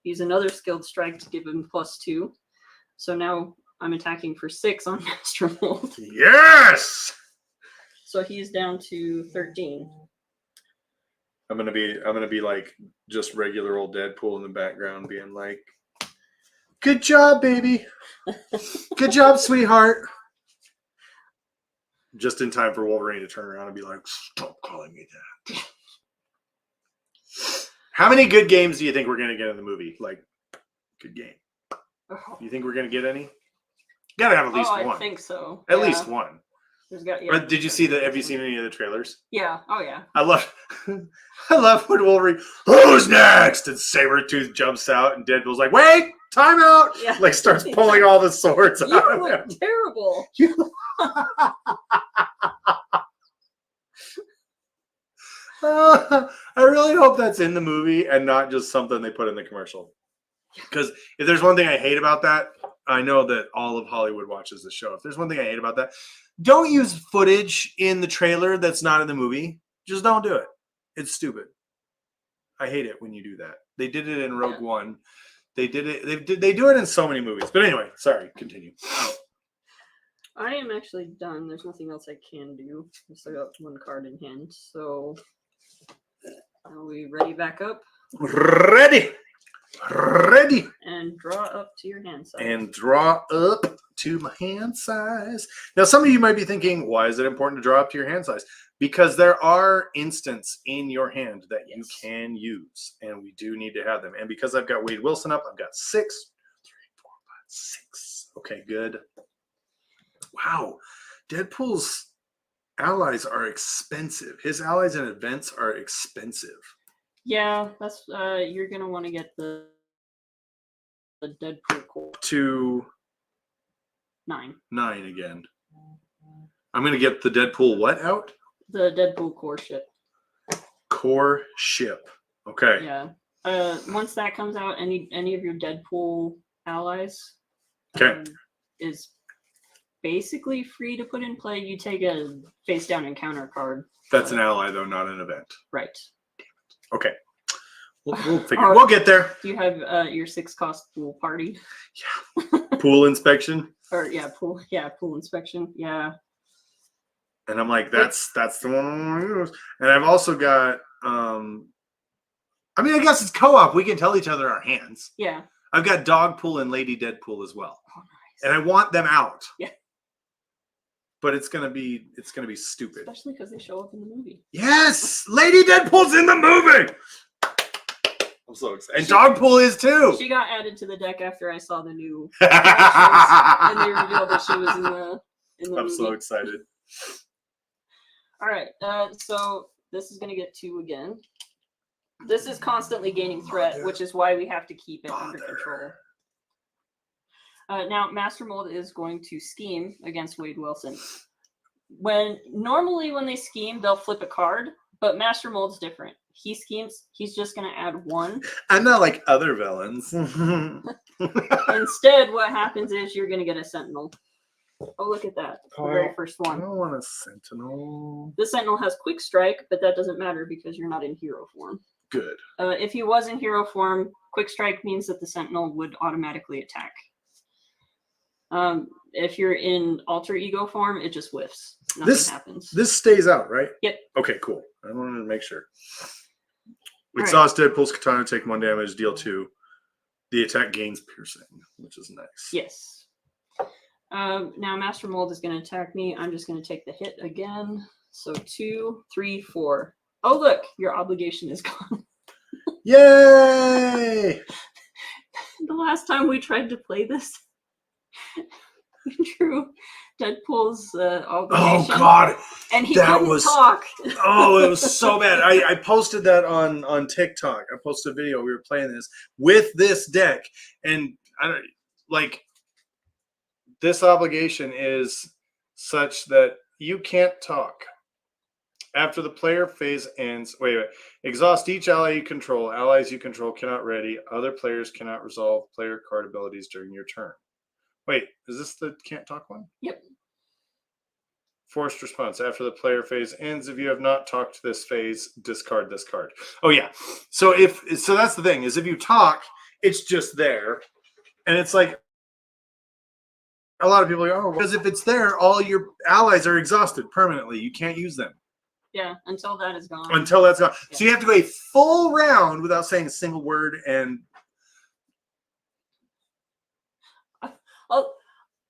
Use another skilled strike to give him +2. So now I'm attacking for 6 on Master Mold. Yes. So he's down to 13. I'm gonna be like just regular old Deadpool in the background, being like, "Good job, baby. Good job, sweetheart." Just in time for Wolverine to turn around and be like, "Stop calling me that." How many good games do you think we're gonna get in the movie? Like, good game. You think we're gonna get any? Gotta have at least one. I think so. At least one. Did you see have you seen any of the trailers? Yeah. Oh yeah. I love when Wolverine, who's next? And Sabretooth jumps out and Deadpool's like, wait, time out. Yeah. Like starts pulling all the swords out. You look terrible. I really hope that's in the movie and not just something they put in the commercial. Because if there's one thing I hate about that, I know that all of Hollywood watches the show. If there's one thing I hate about that, don't use footage in the trailer that's not in the movie. Just don't do it. It's stupid. I hate it when you do that. They did it in Rogue One. They did it. They do it in so many movies. But anyway, sorry. Continue. I am actually done. There's nothing else I can do. I still got 1 card in hand. So are we ready back up? Ready. And draw up to your hand size. And draw up to my hand size. Now, some of you might be thinking, why is it important to draw up to your hand size? Because there are instants in your hand that you can use, and we do need to have them. And because I've got Wade Wilson up, I've got 6. 3, 4, 5, 6. Okay, good. Wow. Deadpool's allies are expensive. His allies and events are expensive. Yeah, that's you're gonna want to get the Deadpool core to 9 again. I'm gonna get the Deadpool what out? The Deadpool core ship. Core ship. Okay. Yeah. Once that comes out, any of your Deadpool allies, is basically free to put in play. You take a face down encounter card. That's an ally though, not an event. Right. Okay. We'll figure. We'll get there. Do you have your 6 cost pool party? Yeah. Pool inspection. Or pool inspection. Yeah. And I'm like, that's the one I want to use. And I've also got I mean, I guess it's co-op. We can tell each other our hands. Yeah. I've got Dogpool and Lady Deadpool as well. Oh, nice. And I want them out. Yeah. But it's gonna be stupid. Especially because they show up in the movie. Yes! Lady Deadpool's in the movie! I'm so excited. And Dogpool is too. She got added to the deck after I saw the new and they revealed that she was in the I'm movie. so excited. All right, so this is going to get 2 again. This is constantly gaining threat, which is why we have to keep it under control. Now, Master Mold is going to scheme against Wade Wilson. Normally when they scheme, they'll flip a card, but Master Mold's different. He schemes, he's just going to add 1. I'm not like other villains. Instead, what happens is you're going to get a Sentinel. Oh, look at that. The very first I one. don't want a Sentinel. The Sentinel has Quick Strike, but that doesn't matter because you're not in hero form. Good. If he was in hero form, Quick Strike means that the Sentinel would automatically attack. If you're in alter ego form, it just whiffs. Nothing happens. This stays out, right? Yep. Okay, cool. I wanted to make sure. All Exhaust Deadpool's Katana, take 1 damage, deal 2. The attack gains piercing, which is nice. Yes. Now Master Mold is going to attack me. I'm just going to take the hit again. So 2, 3, 4. Oh, look, your obligation is gone. Yay! The last time we tried to play this, we drew Deadpool's obligation. Oh God, and he couldn't talk. Oh, it was so bad. I posted that on TikTok. I posted a video. We were playing this with this deck, and I don't like this obligation is such that you can't talk. After the player phase ends, wait. Exhaust each ally you control. Allies you control cannot ready. Other players cannot resolve player card abilities during your turn. Wait, is this the can't talk one? Yep. Forced response. After the player phase ends, if you have not talked this phase, discard this card. Oh yeah. So that's the thing, is if you talk, it's just there. And it's like a lot of people go, oh, because if it's there, all your allies are exhausted permanently. You can't use them. Yeah, until that is gone. Until that's gone. Yeah. So you have to go a full round without saying a single word. And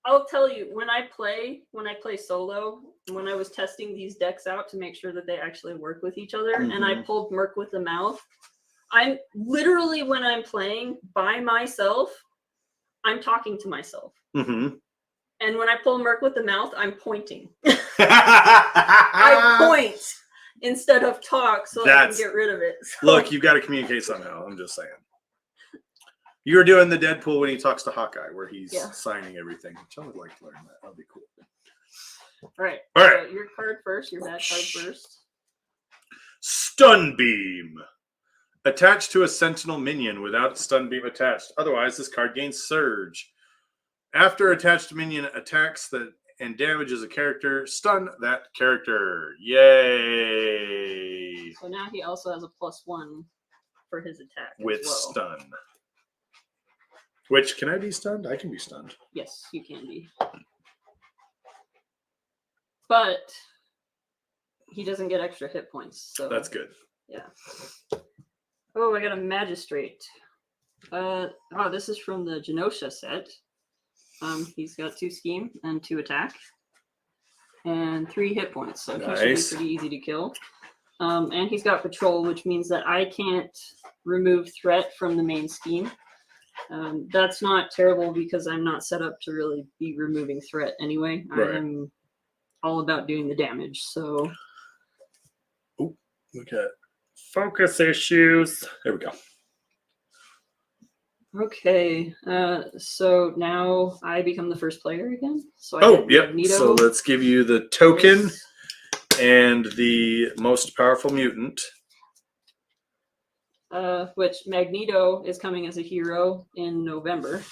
I'll tell you, when I play solo, when I was testing these decks out to make sure that they actually work with each other, and I pulled Merc with the Mouth, I'm literally, when I'm playing by myself, I'm talking to myself. And when I pull Merc with the Mouth, I'm pointing. I point instead of talk so I can get rid of it. So. Look, you've got to communicate somehow. I'm just saying. You were doing the Deadpool when he talks to Hawkeye, where he's signing everything. Which I would like to learn that. That'd be cool. All right. Your card first. Your bad card first. Stun Beam. Attached to a Sentinel minion without Stun Beam attached. Otherwise, this card gains Surge. After attached minion attacks and damages a character, stun that character. Yay! So now he also has a +1 for his attack. With stun. Which, can I be stunned? I can be stunned. Yes, you can be. But he doesn't get extra hit points. So that's good. Yeah. Oh, I got a Magistrate. This is from the Genosha set. He's got 2 scheme and 2 attack and 3 hit points, so he should be pretty easy to kill. And he's got patrol, which means that I can't remove threat from the main scheme. That's not terrible because I'm not set up to really be removing threat anyway. Right. I'm all about doing the damage. So, look at focus issues. There we go. Okay, so now I become the first player again. So Magneto. So let's give you the token and the most powerful mutant. Which Magneto is coming as a hero in November.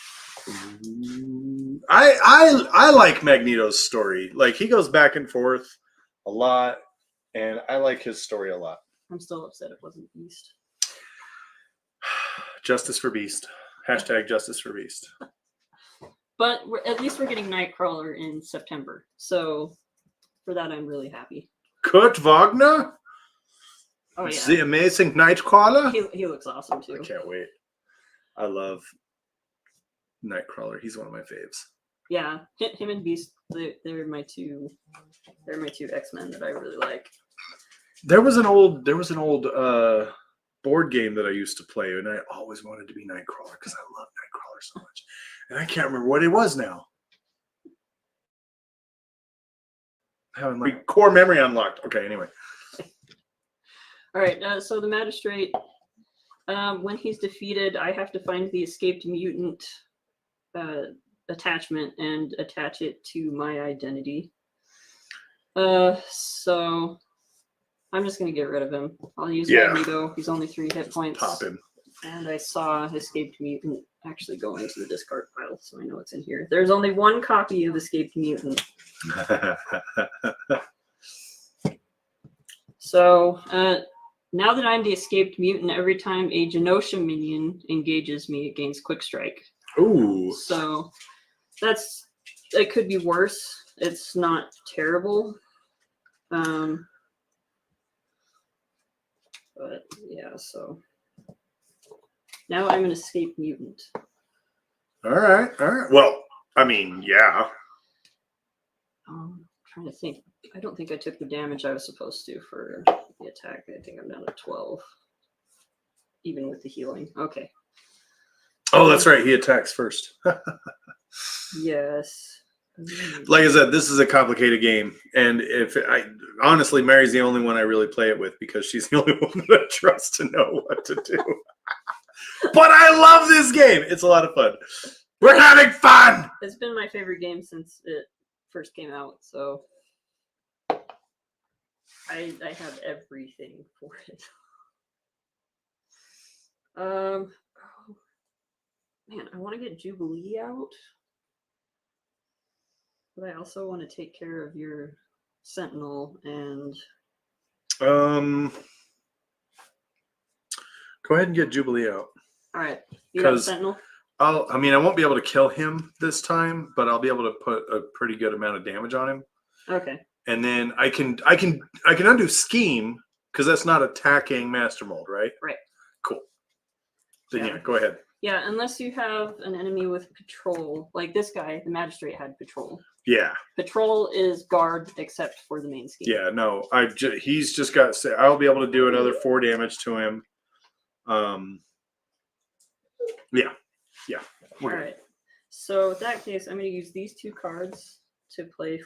I like Magneto's story. Like, he goes back and forth a lot, and I like his story a lot. I'm still upset it wasn't Beast. Justice for Beast. Hashtag Justice for Beast. But at least we're getting Nightcrawler in September. So for that, I'm really happy. Kurt Wagner? Oh, yeah. The amazing Nightcrawler? He looks awesome, too. I can't wait. I love Nightcrawler. He's one of my faves. Yeah. Him and Beast, they're my two X-Men that I really like. There was an old board game that I used to play, and I always wanted to be Nightcrawler because I love Nightcrawler so much. And I can't remember what it was now. Having my core memory unlocked. Okay, anyway. All right, so the magistrate, when he's defeated, I have to find the escaped mutant attachment and attach it to my identity. So I'm just going to get rid of him. I'll use Magneto. He's only 3 hit points. Pop him. And I saw Escaped Mutant actually go into the discard pile, so I know it's in here. There's only 1 copy of Escaped Mutant. So now that I'm the Escaped Mutant, every time a Genosha minion engages me, it gains Quick Strike. Ooh. So it could be worse. It's not terrible. But yeah, so now I'm an Escaped Mutant. All right. Well, I mean, yeah. Trying to think. I don't think I took the damage I was supposed to for the attack. I think I'm down to 12, even with the healing. Okay. Oh, that's right. He attacks first. Yes. Like I said, this is a complicated game, and honestly, Mary's the only one I really play it with because she's the only one that I trust to know what to do. But I love this game. It's a lot of fun. We're having fun. It's been my favorite game since it first came out, so I have everything for it. Oh, man, I want to get Jubilee out, but I also want to take care of your Sentinel and. Go ahead and get Jubilee out. All right, you got Sentinel. I won't be able to kill him this time, but I'll be able to put a pretty good amount of damage on him. Okay. And then I can undo Scheme because that's not attacking Master Mold, right? Right. Cool. Then yeah, go ahead. Yeah, unless you have an enemy with patrol, like this guy, the magistrate had patrol. Yeah. Patrol is guard except for the main scheme. Yeah, no, he's just got. I'll be able to do another 4 damage to him. Yeah. All right. So in that case, I'm going to use these 2 cards to pay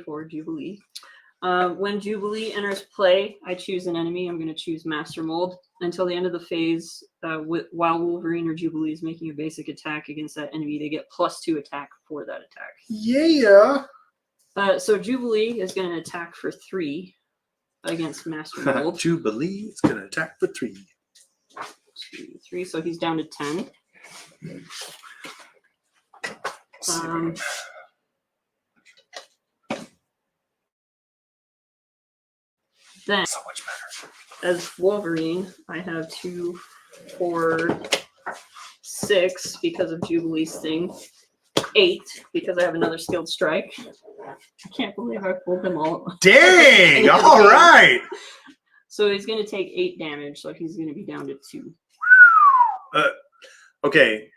for Jubilee. When Jubilee enters play, I choose an enemy. I'm going to choose Master Mold. Until the end of the phase, while Wolverine or Jubilee is making a basic attack against that enemy, they get +2 attack for that attack. Yeah. So Jubilee is going to attack for 3 against Master Mold. Jubilee is going to attack for 3. 2, 3, so he's down to 10. Then, so much better. As Wolverine, I have 2, 4, 6 because of Jubilee's thing, 8 because I have another skilled strike. I can't believe I pulled them all. Dang! All right. So he's going to take 8 damage, so he's going to be down to 2. Okay,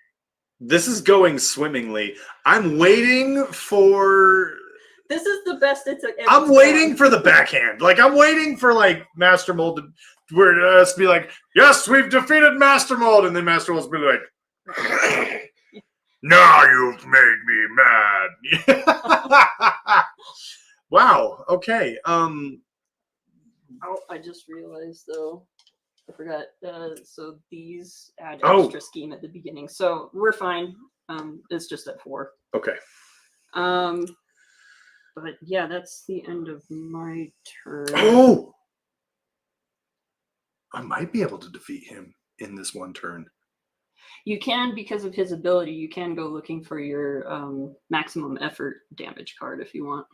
this is going swimmingly. I'm waiting for. This is the best it's ever. I'm waiting for the backhand. Like I'm waiting for like Master Mold to be like, yes, we've defeated Master Mold, and then Master Mold's be like, now you've made me mad. Wow. Okay. Oh, I just realized though. I forgot. So these add extra scheme at the beginning, so we're fine. It's just at 4. Okay. But yeah, that's the end of my turn. Oh, I might be able to defeat him in this one turn. You can, because of his ability, you can go looking for your maximum effort damage card if you want.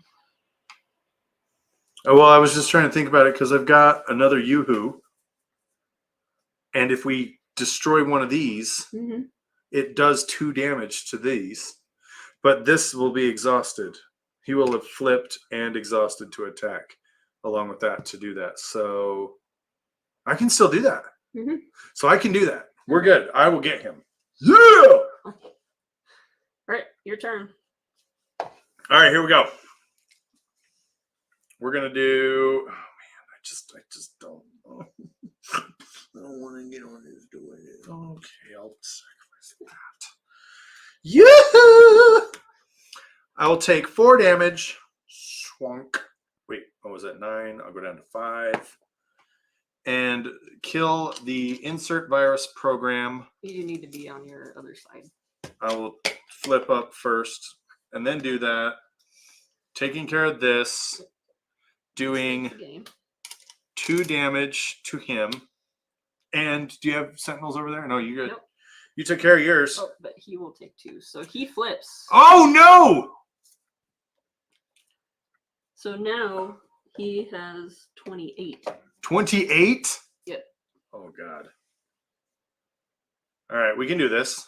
Oh, well, I was just trying to think about it because I've got another Yoo-Hoo. And if we destroy one of these, it does 2 damage to these. But this will be exhausted. He will have flipped and exhausted to attack along with that to do that. So I can still do that. So I can do that. We're good. I will get him. Yeah! All right, your turn. All right, here we go. We're going to do... Oh, man, I just don't know. I don't want to get on this doing it. Okay, I'll sacrifice that. Yoo-hoo! I will take 4 damage. Swunk. Wait, what was that? 9. I'll go down to 5. And kill the insert virus program. You need to be on your other side. I will flip up first and then do that. Taking care of this. Doing 2 damage to him. And do you have sentinels over there? No, you good. Nope. You took care of yours. Oh, but he will take 2. So he flips. Oh, no! So now he has 28. 28? Yep. Oh, God. All right, we can do this.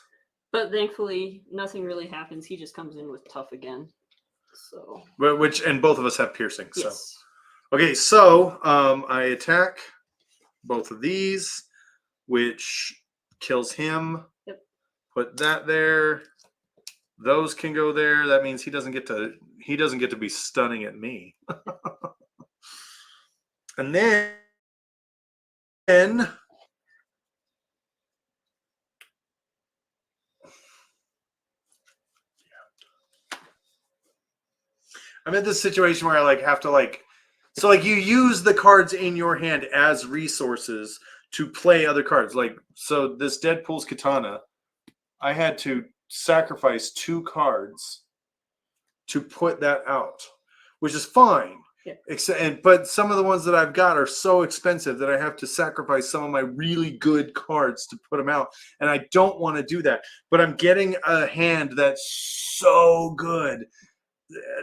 But thankfully, nothing really happens. He just comes in with tough again. So. And both of us have piercing. So. Yes. Okay, so I attack both of these, which kills him. Yep. Put that there. Those can go there. That means he doesn't get to be stunning at me. And then I'm in this situation where I have to so you use the cards in your hand as resources to play other cards. So this Deadpool's Katana, I had to sacrifice 2 cards to put that out, which is fine. Yeah. But some of the ones that I've got are so expensive that I have to sacrifice some of my really good cards to put them out. And I don't want to do that. But I'm getting a hand that's so good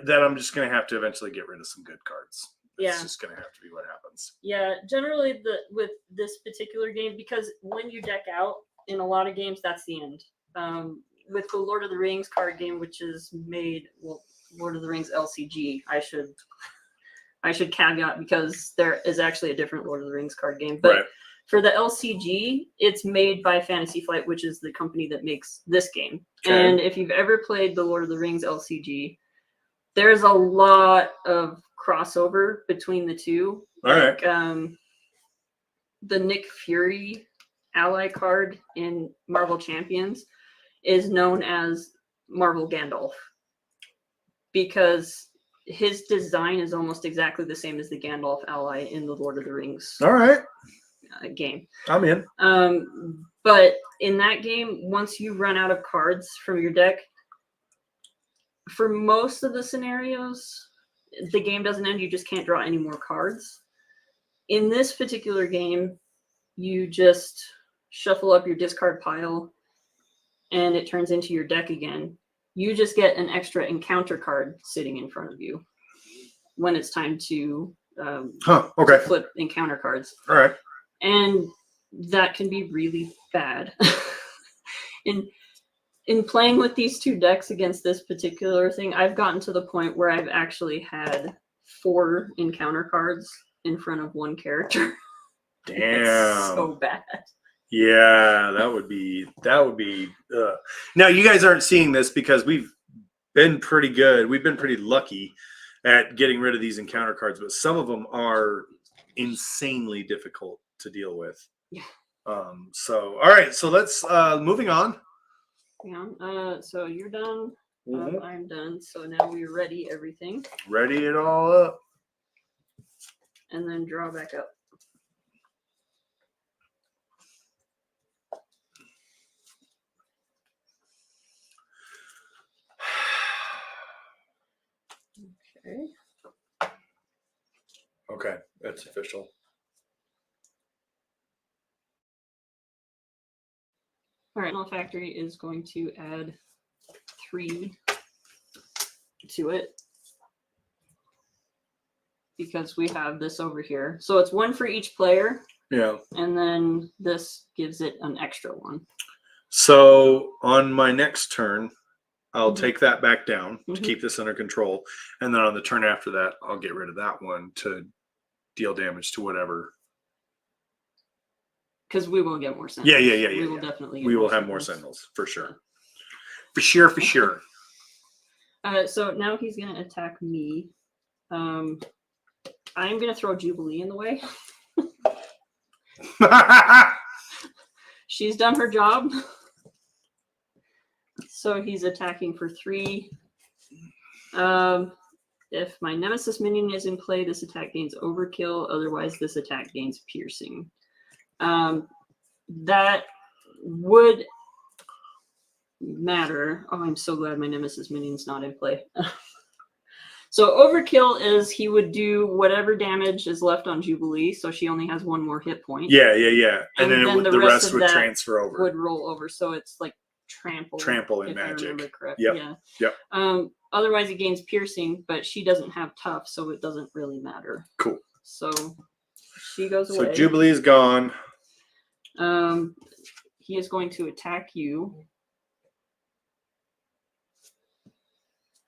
that I'm just going to have to eventually get rid of some good cards. It's just going to have to be what happens. Yeah, generally with this particular game, because when you deck out in a lot of games, that's the end. With the Lord of the Rings card game, which is Lord of the Rings LCG, I should caveat because there is actually a different Lord of the Rings card game. But for the LCG, it's made by Fantasy Flight, which is the company that makes this game. Okay. And if you've ever played the Lord of the Rings LCG, there's a lot of crossover between the two. All right. The Nick Fury ally card in Marvel Champions is known as Marvel Gandalf because his design is almost exactly the same as the Gandalf ally in the Lord of the Rings All right. Game. I'm in. But in that game, once you run out of cards from your deck, for most of the scenarios, the game doesn't end. You just can't draw any more cards. In this particular game, you just shuffle up your discard pile and it turns into your deck again. You just get an extra encounter card sitting in front of you when it's time to flip encounter cards. All right. And that can be really bad. In playing with these 2 decks against this particular thing, I've gotten to the point where I've actually had 4 encounter cards in front of 1 character. Damn. It's so bad. Yeah, that would be. Now you guys aren't seeing this because we've been pretty good. We've been pretty lucky at getting rid of these encounter cards, but some of them are insanely difficult to deal with. Yeah. So all right, so let's moving on. So you're done. I'm done. So now we ready everything. Ready it all up. And then draw back up. Okay. Okay, that's official. All right, Null Factory is going to add 3 to it because we have this over here. So it's 1 for each player. Yeah. And then this gives it an extra 1. So on my next turn, I'll take that back down to keep this under control. And then on the turn after that, I'll get rid of that one to deal damage to whatever. Because we will get more sentinels. Yeah. We will definitely get we will have more sentinels, for sure. For sure. So now he's going to attack me. I'm going to throw Jubilee in the way. She's done her job. So he's attacking for 3. If my nemesis minion is in play, this attack gains overkill. Otherwise, this attack gains piercing. That would matter. Oh, I'm so glad my nemesis minion's not in play. So overkill is he would do whatever damage is left on Jubilee, so she only has 1 more hit point. Yeah. And then the rest of would that transfer over. Would roll over, so it's like trample in if I Magic. remember correct. Yep. Yeah. Otherwise, it gains piercing, but she doesn't have tough, so it doesn't really matter. Cool. So she goes away. So Jubilee's gone. He is going to attack you.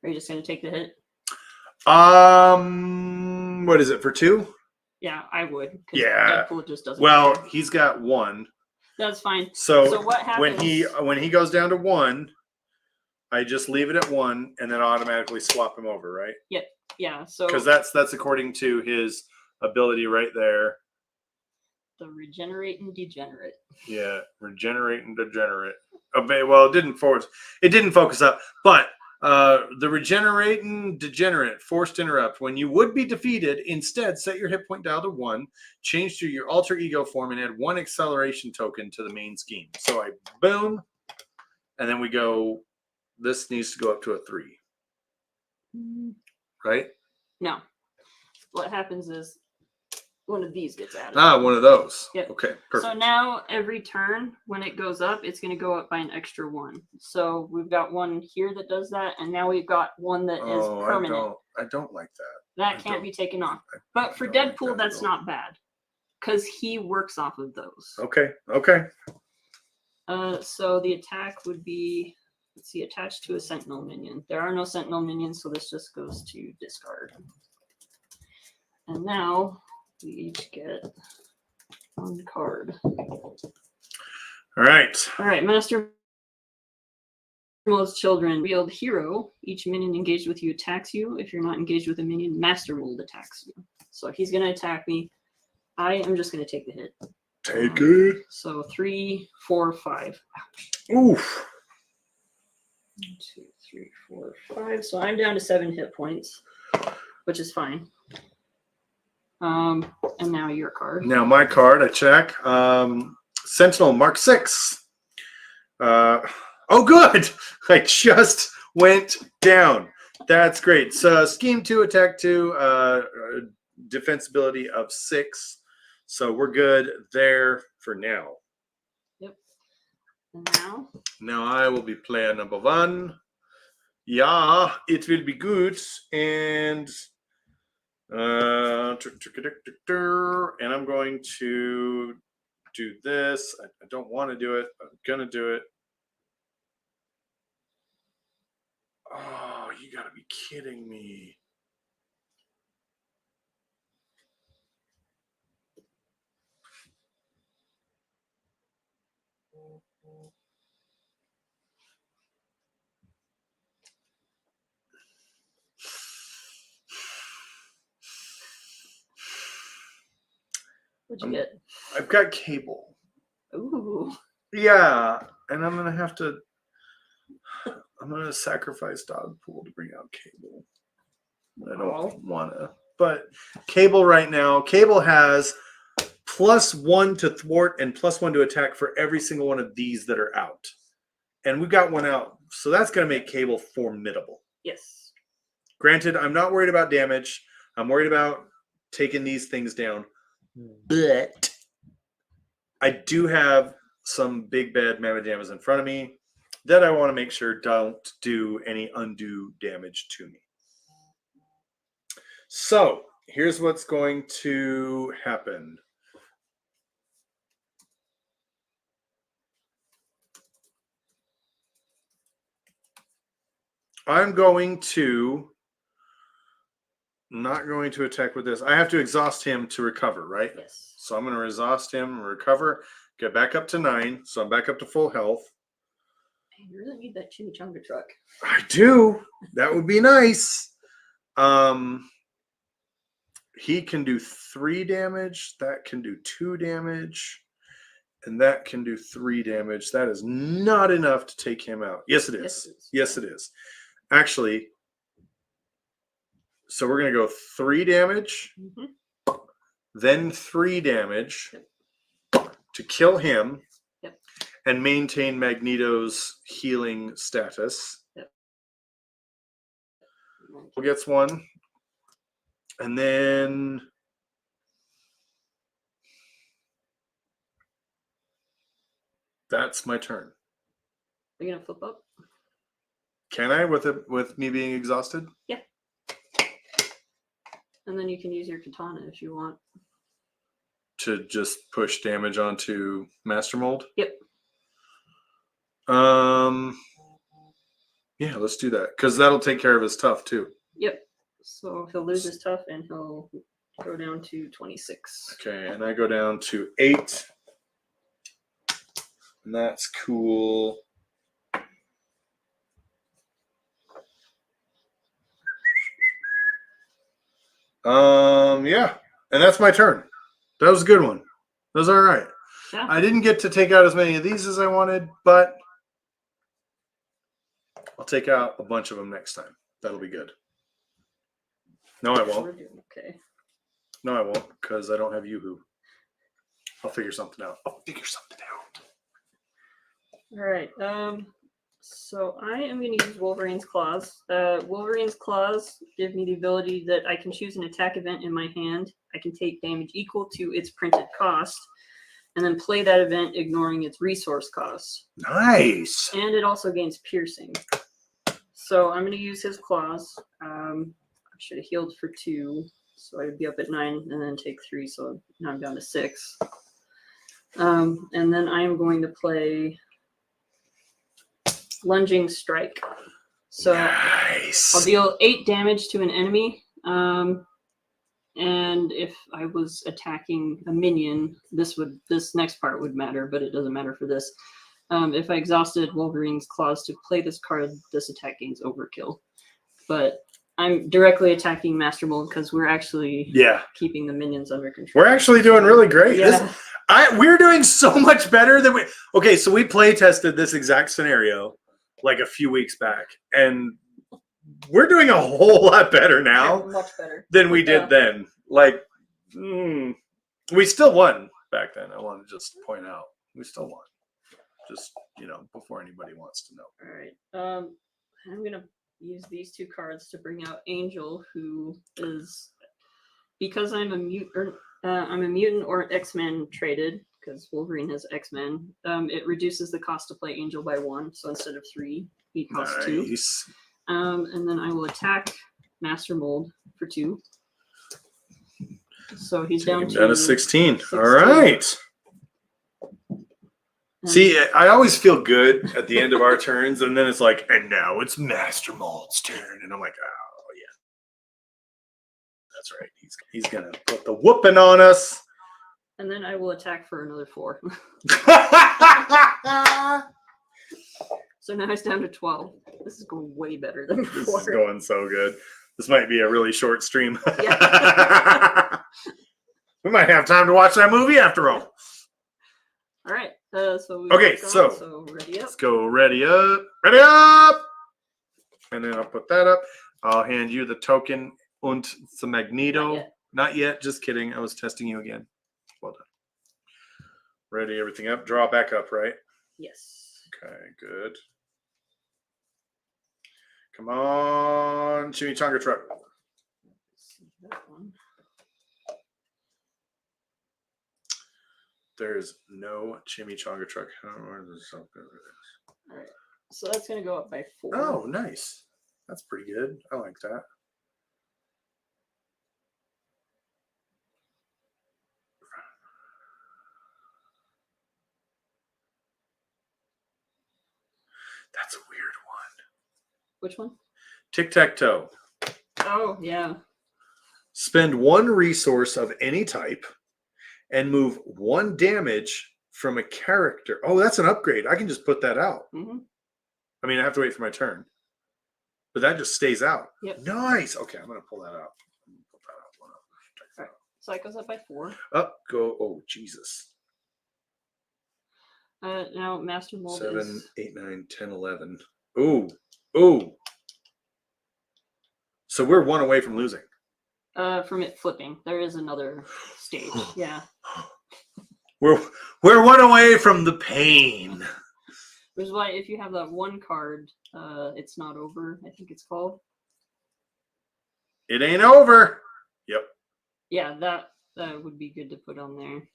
Are you just going to take the hit? What is it for 2? Yeah, I would. 'Cause Yeah. Deadpool just doesn't. Well, care. he's got 1. That's fine. So what happens when he goes down to 1, I just leave it at 1 and then automatically swap him over, right? Yeah. So Because that's according to his ability right there. the regenerate and degenerate. Yeah, regenerate and degenerate. Okay, well, it didn't focus up, but the regenerate and degenerate forced interrupt. When you would be defeated, instead set your hit point dial to 1, change to your alter ego form, and add 1 acceleration token to the main scheme. So I boom, and then we go. This needs to go up to a 3, right? No. What happens is one of these gets added. One of those. Yep. Okay, perfect. So now every turn when it goes up, it's going to go up by an extra 1. So we've got 1 here that does that, and now we've got 1 that is permanent. I don't like that. That can't be taken off. But for don't like Deadpool, that at that's all. not bad because he works off of those. Okay. So the attack would be, let's see, attached to a Sentinel minion. There are no Sentinel minions, so this just goes to discard. And now we each get 1 card. All right. All right, Master Mold's children. Wield Hero. Each minion engaged with you attacks you. If you're not engaged with a minion, Master Mold attacks you. So he's going to attack me. I am just going to take the hit. Take it. So 3, 4, 5. Ouch. Oof. 1, 2, 3, 4, 5. So I'm down to 7 hit points, which is fine. And now your card. Now my card, I check. Sentinel Mark 6. Oh, good. I just went down. That's great. So scheme 2, attack 2, defensibility of 6. So we're good there for now. Yep. And now? Now I will be player number 1. Yeah, it will be good. And and I'm going to do this. I don't want to do it. I'm gonna do it. Oh, you gotta be kidding me. What'd you get? I've got cable. Ooh. Yeah, and I'm gonna sacrifice Dogpool to bring out Cable. I don't wanna, but Cable right now. Cable has +1 to thwart and +1 to attack for every single one of these that are out, and we've got 1 out, so that's gonna make Cable formidable. Yes. Granted, I'm not worried about damage. I'm worried about taking these things down, but I do have some big bad mammoth damage in front of me that I want to make sure don't do any undue damage to me. So here's what's going to happen. I'm not going to attack with this. I have to exhaust him to recover, right? Yes. So I'm going to exhaust him, recover, get back up to 9. So I'm back up to full health. You really need that chimichanga truck. I do. That would be nice. he can do 3 damage. That can do 2 damage. And that can do 3 damage. That is not enough to take him out. Yes, it is. Yes, it is. Actually, so we're going to go 3 damage, then 3 damage to kill him and maintain Magneto's healing status. Who gets 1? And then that's my turn. Are you gonna flip up? Can I with me being exhausted? Yeah. And then you can use your katana if you want. To just push damage onto Master Mold? Yep. Yeah, let's do that. Because that'll take care of his tough too. Yep. So he'll lose his tough and he'll go down to 26. Okay, and I go down to 8. And that's cool. Yeah. And that's my turn. That was a good one. That was all right. Yeah. I didn't get to take out as many of these as I wanted, but I'll take out a bunch of them next time. That'll be good. No, I won't. Okay. No, I won't, because I don't have Yoo-Hoo. I'll figure something out. All right. So I am going to use Wolverine's Claws. Wolverine's Claws give me the ability that I can choose an attack event in my hand. I can take damage equal to its printed cost, and then play that event ignoring its resource cost. Nice. And it also gains piercing. So I'm going to use his Claws. I should have healed for 2, so I'd be up at 9, and then take 3, so now I'm down to 6. And then I am going to play Lunging Strike. So nice. I'll deal 8 damage to an enemy. And if I was attacking a minion, this next part would matter, but it doesn't matter for this. If I exhausted Wolverine's Claws to play this card, this attack gains overkill. But I'm directly attacking Master Mold because we're actually keeping the minions under control. We're actually doing really great. Yeah. We're doing so much better than we. Okay, so we play tested this exact scenario like a few weeks back, and we're doing a whole lot better now, much better than we did then. Like, we still won back then. I want to just point out we still won. Just before anybody wants to know. All right. I'm gonna use these 2 cards to bring out Angel, who is, because I'm a mutant or X-Men traded, because Wolverine has X-Men. It reduces the cost to play Angel by 1, so instead of 3, he costs 2. And then I will attack Master Mold for 2. So he's down to 16. All right. See, I always feel good at the end of our turns, and then it's like, and now it's Master Mold's turn, and I'm like, oh yeah, that's right. He's gonna put the whooping on us. And then I will attack for another 4. So now it's down to 12. This is going way better than before. This is going so good. This might be a really short stream. Yeah. We might have time to watch that movie after all. All right. So ready up. Let's go. Ready up. Ready up. And then I'll put that up. I'll hand you the token und the Magneto. Not yet. Just kidding. I was testing you again. Well done. Ready. Everything up. Draw back up, right? Yes. Okay. Good. Come on, Chimichanga truck. That one. There's no chimichanga truck. All right. So that's going to go up by 4. Oh, nice. That's pretty good. I like that. That's a weird one. Which one? Tic-tac-toe. Oh, yeah. Spend 1 resource of any type and move 1 damage from a character. Oh, that's an upgrade. I can just put that out. Mm-hmm. I mean, I have to wait for my turn. But that just stays out. Yep. Nice. Okay, I'm going to pull that out. So that goes up by 4. Up, go. Oh, Jesus. Now Master Mold 7, is 8, 9, 10, 11. Ooh. Ooh. So we're 1 away from losing. from it flipping. There is another stage. Yeah. We're 1 away from the pain. Which is why if you have that 1 card, it's not over, I think it's called. It ain't over. Yep. Yeah, that would be good to put on there.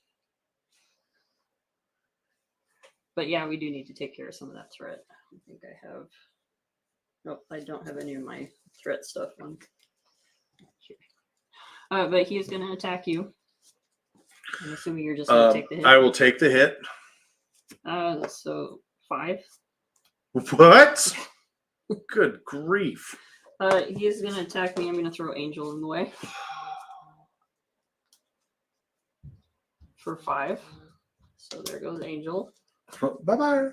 But yeah, we do need to take care of some of that threat. I think I have. Nope, I don't have any of my threat stuff on. But he is going to attack you. I'm assuming you're just going to take the hit. I will take the hit. So 5. What? Good grief. He is going to attack me. I'm going to throw Angel in the way. For 5. So there goes Angel. Bye-bye.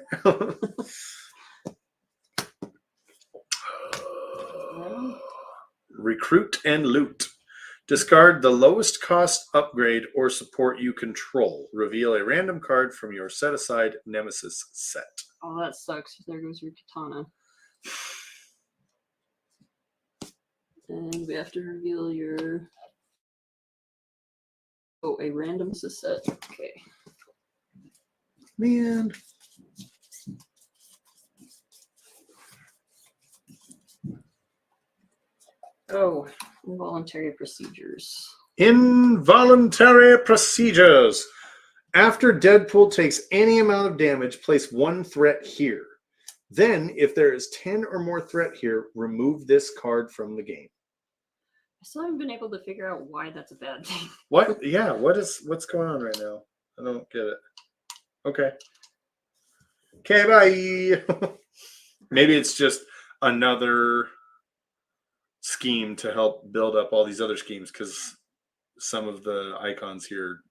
Recruit and loot. Discard the lowest cost upgrade or support you control. Reveal a random card from your set-aside Nemesis set. Oh, that sucks. There goes your katana. And we have to reveal your... Oh, a random set. Okay. Man. Oh, involuntary procedures. Involuntary procedures. After Deadpool takes any amount of damage, place 1 threat here. Then, if there is 10 or more threat here, remove this card from the game. I still haven't been able to figure out why that's a bad thing. What? Yeah, what's going on right now? I don't get it. Okay. Okay, bye. Maybe it's just another scheme to help build up all these other schemes because some of the icons here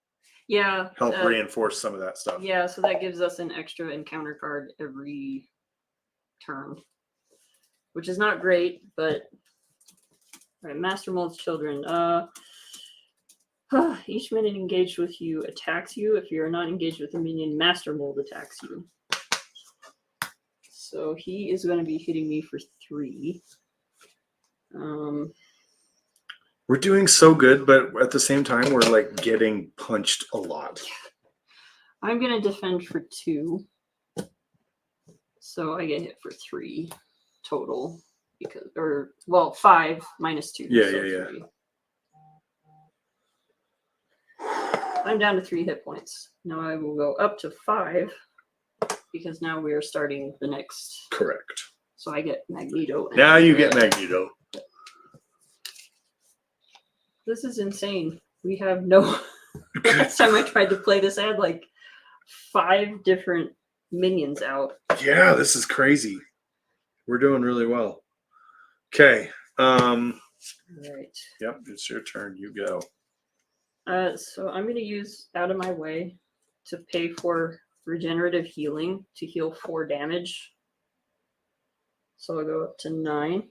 help reinforce some of that stuff. Yeah, so that gives us an extra encounter card every turn, which is not great, but all right, Master Mold's children. Each minion engaged with you attacks you. If you're not engaged with a minion, Master Mold attacks you. So he is going to be hitting me for 3. We're doing so good, but at the same time, we're like getting punched a lot. I'm going to defend for 2. So I get hit for 3 total. Because, or, well, 5 minus 2. Yeah, so yeah. 3. I'm down to 3 hit points. Now I will go up to 5 because now we are starting the next. Correct. So I get Magneto. Now you get Magneto. This is insane. We have no. Last time I tried to play this, I had like 5 different minions out. Yeah, this is crazy. We're doing really well. Okay. Right. Yep, it's your turn. You go. So I'm going to use out of my way to pay for regenerative healing to heal 4 damage. So I'll go up to 9.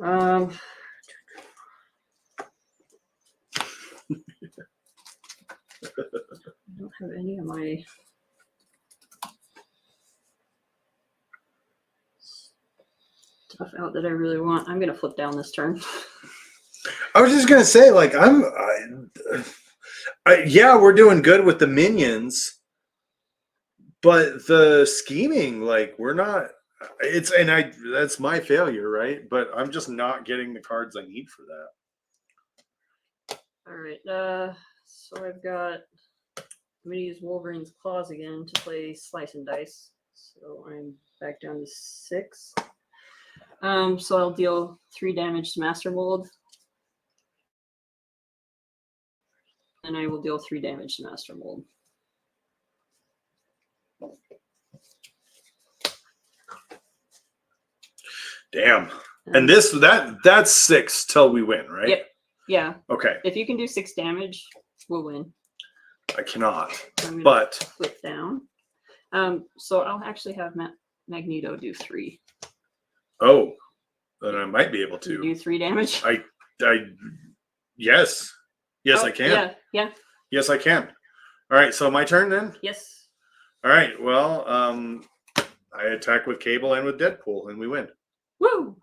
I don't have any of my stuff out that I really want. I'm gonna flip down this turn. I was just gonna say, like, yeah, we're doing good with the minions, but the scheming, like, we're not. That's my failure, right? But I'm just not getting the cards I need for that. All right. So I've got. I'm gonna use Wolverine's Claws again to play Slice and Dice. So I'm back down to 6. So I'll deal 3 damage to Master Mold. And I will deal 3 damage to Master Mold. Damn. And that's 6 till we win, right? Yep. Yeah. Okay. If you can do 6 damage, we'll win. I cannot. I'm But flip down. So I'll actually have Magneto do 3. Oh. then I might be able You to. do 3 damage. I yes. Yes, Oh, I can. Yeah. Yes, I can. All right, so my turn then? Yes. All right, well, I attack with Cable and with Deadpool, and we win. Woo!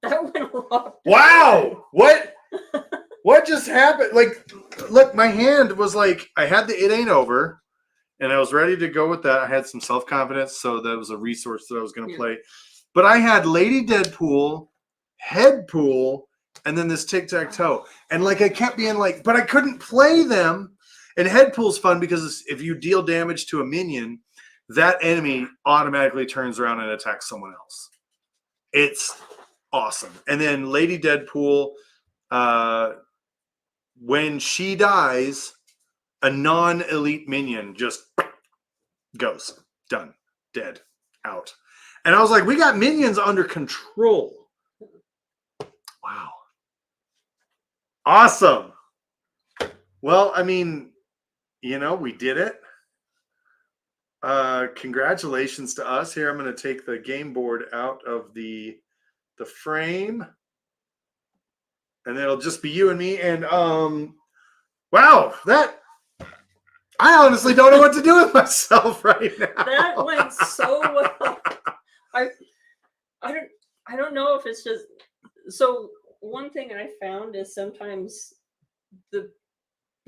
That went a lot. Wow! What just happened? Like, look, my hand was like, I had the It Ain't Over, and I was ready to go with that. I had some self-confidence, so that was a resource that I was going to play. But I had Lady Deadpool, Headpool, and then this tic-tac-toe. And like I kept being like, but I couldn't play them. And Headpool's fun because if you deal damage to a minion, that enemy automatically turns around and attacks someone else. It's awesome. And then Lady Deadpool, when she dies, a non-elite minion just goes. Done. Dead. Out. And I was like, we got minions under control. Wow. Awesome. Well, I mean, we did it. Congratulations to us. Here, I'm going to take the game board out of the frame. And it'll just be you and me. And wow, I honestly don't know what to do with myself right now. That went so well. I don't know if it's just so. One thing I found is sometimes the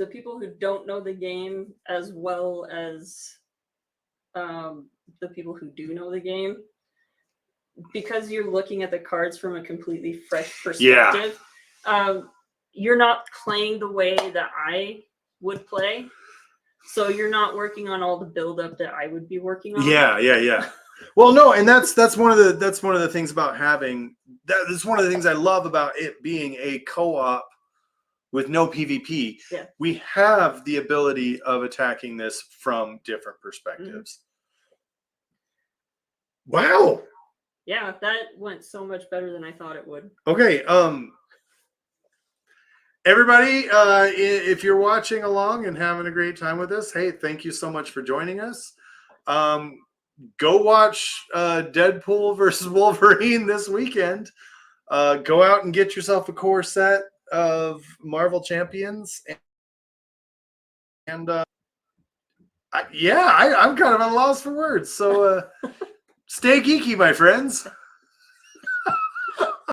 people who don't know the game as well as the people who do know the game, because you're looking at the cards from a completely fresh perspective. You're not playing the way that I would play, so you're not working on all the buildup that I would be working on. Yeah. Well, no, and that's one of the things about having that. That's one of the things I love about it being a co-op with no PvP. Yeah. We have the ability of attacking this from different perspectives. Mm-hmm. Wow. Yeah, that went so much better than I thought it would. Okay, everybody, if you're watching along and having a great time with us, hey, thank you so much for joining us. Go watch Deadpool versus Wolverine this weekend. Go out and get yourself a core set of Marvel Champions. And I'm kind of at a loss for words. So stay geeky, my friends.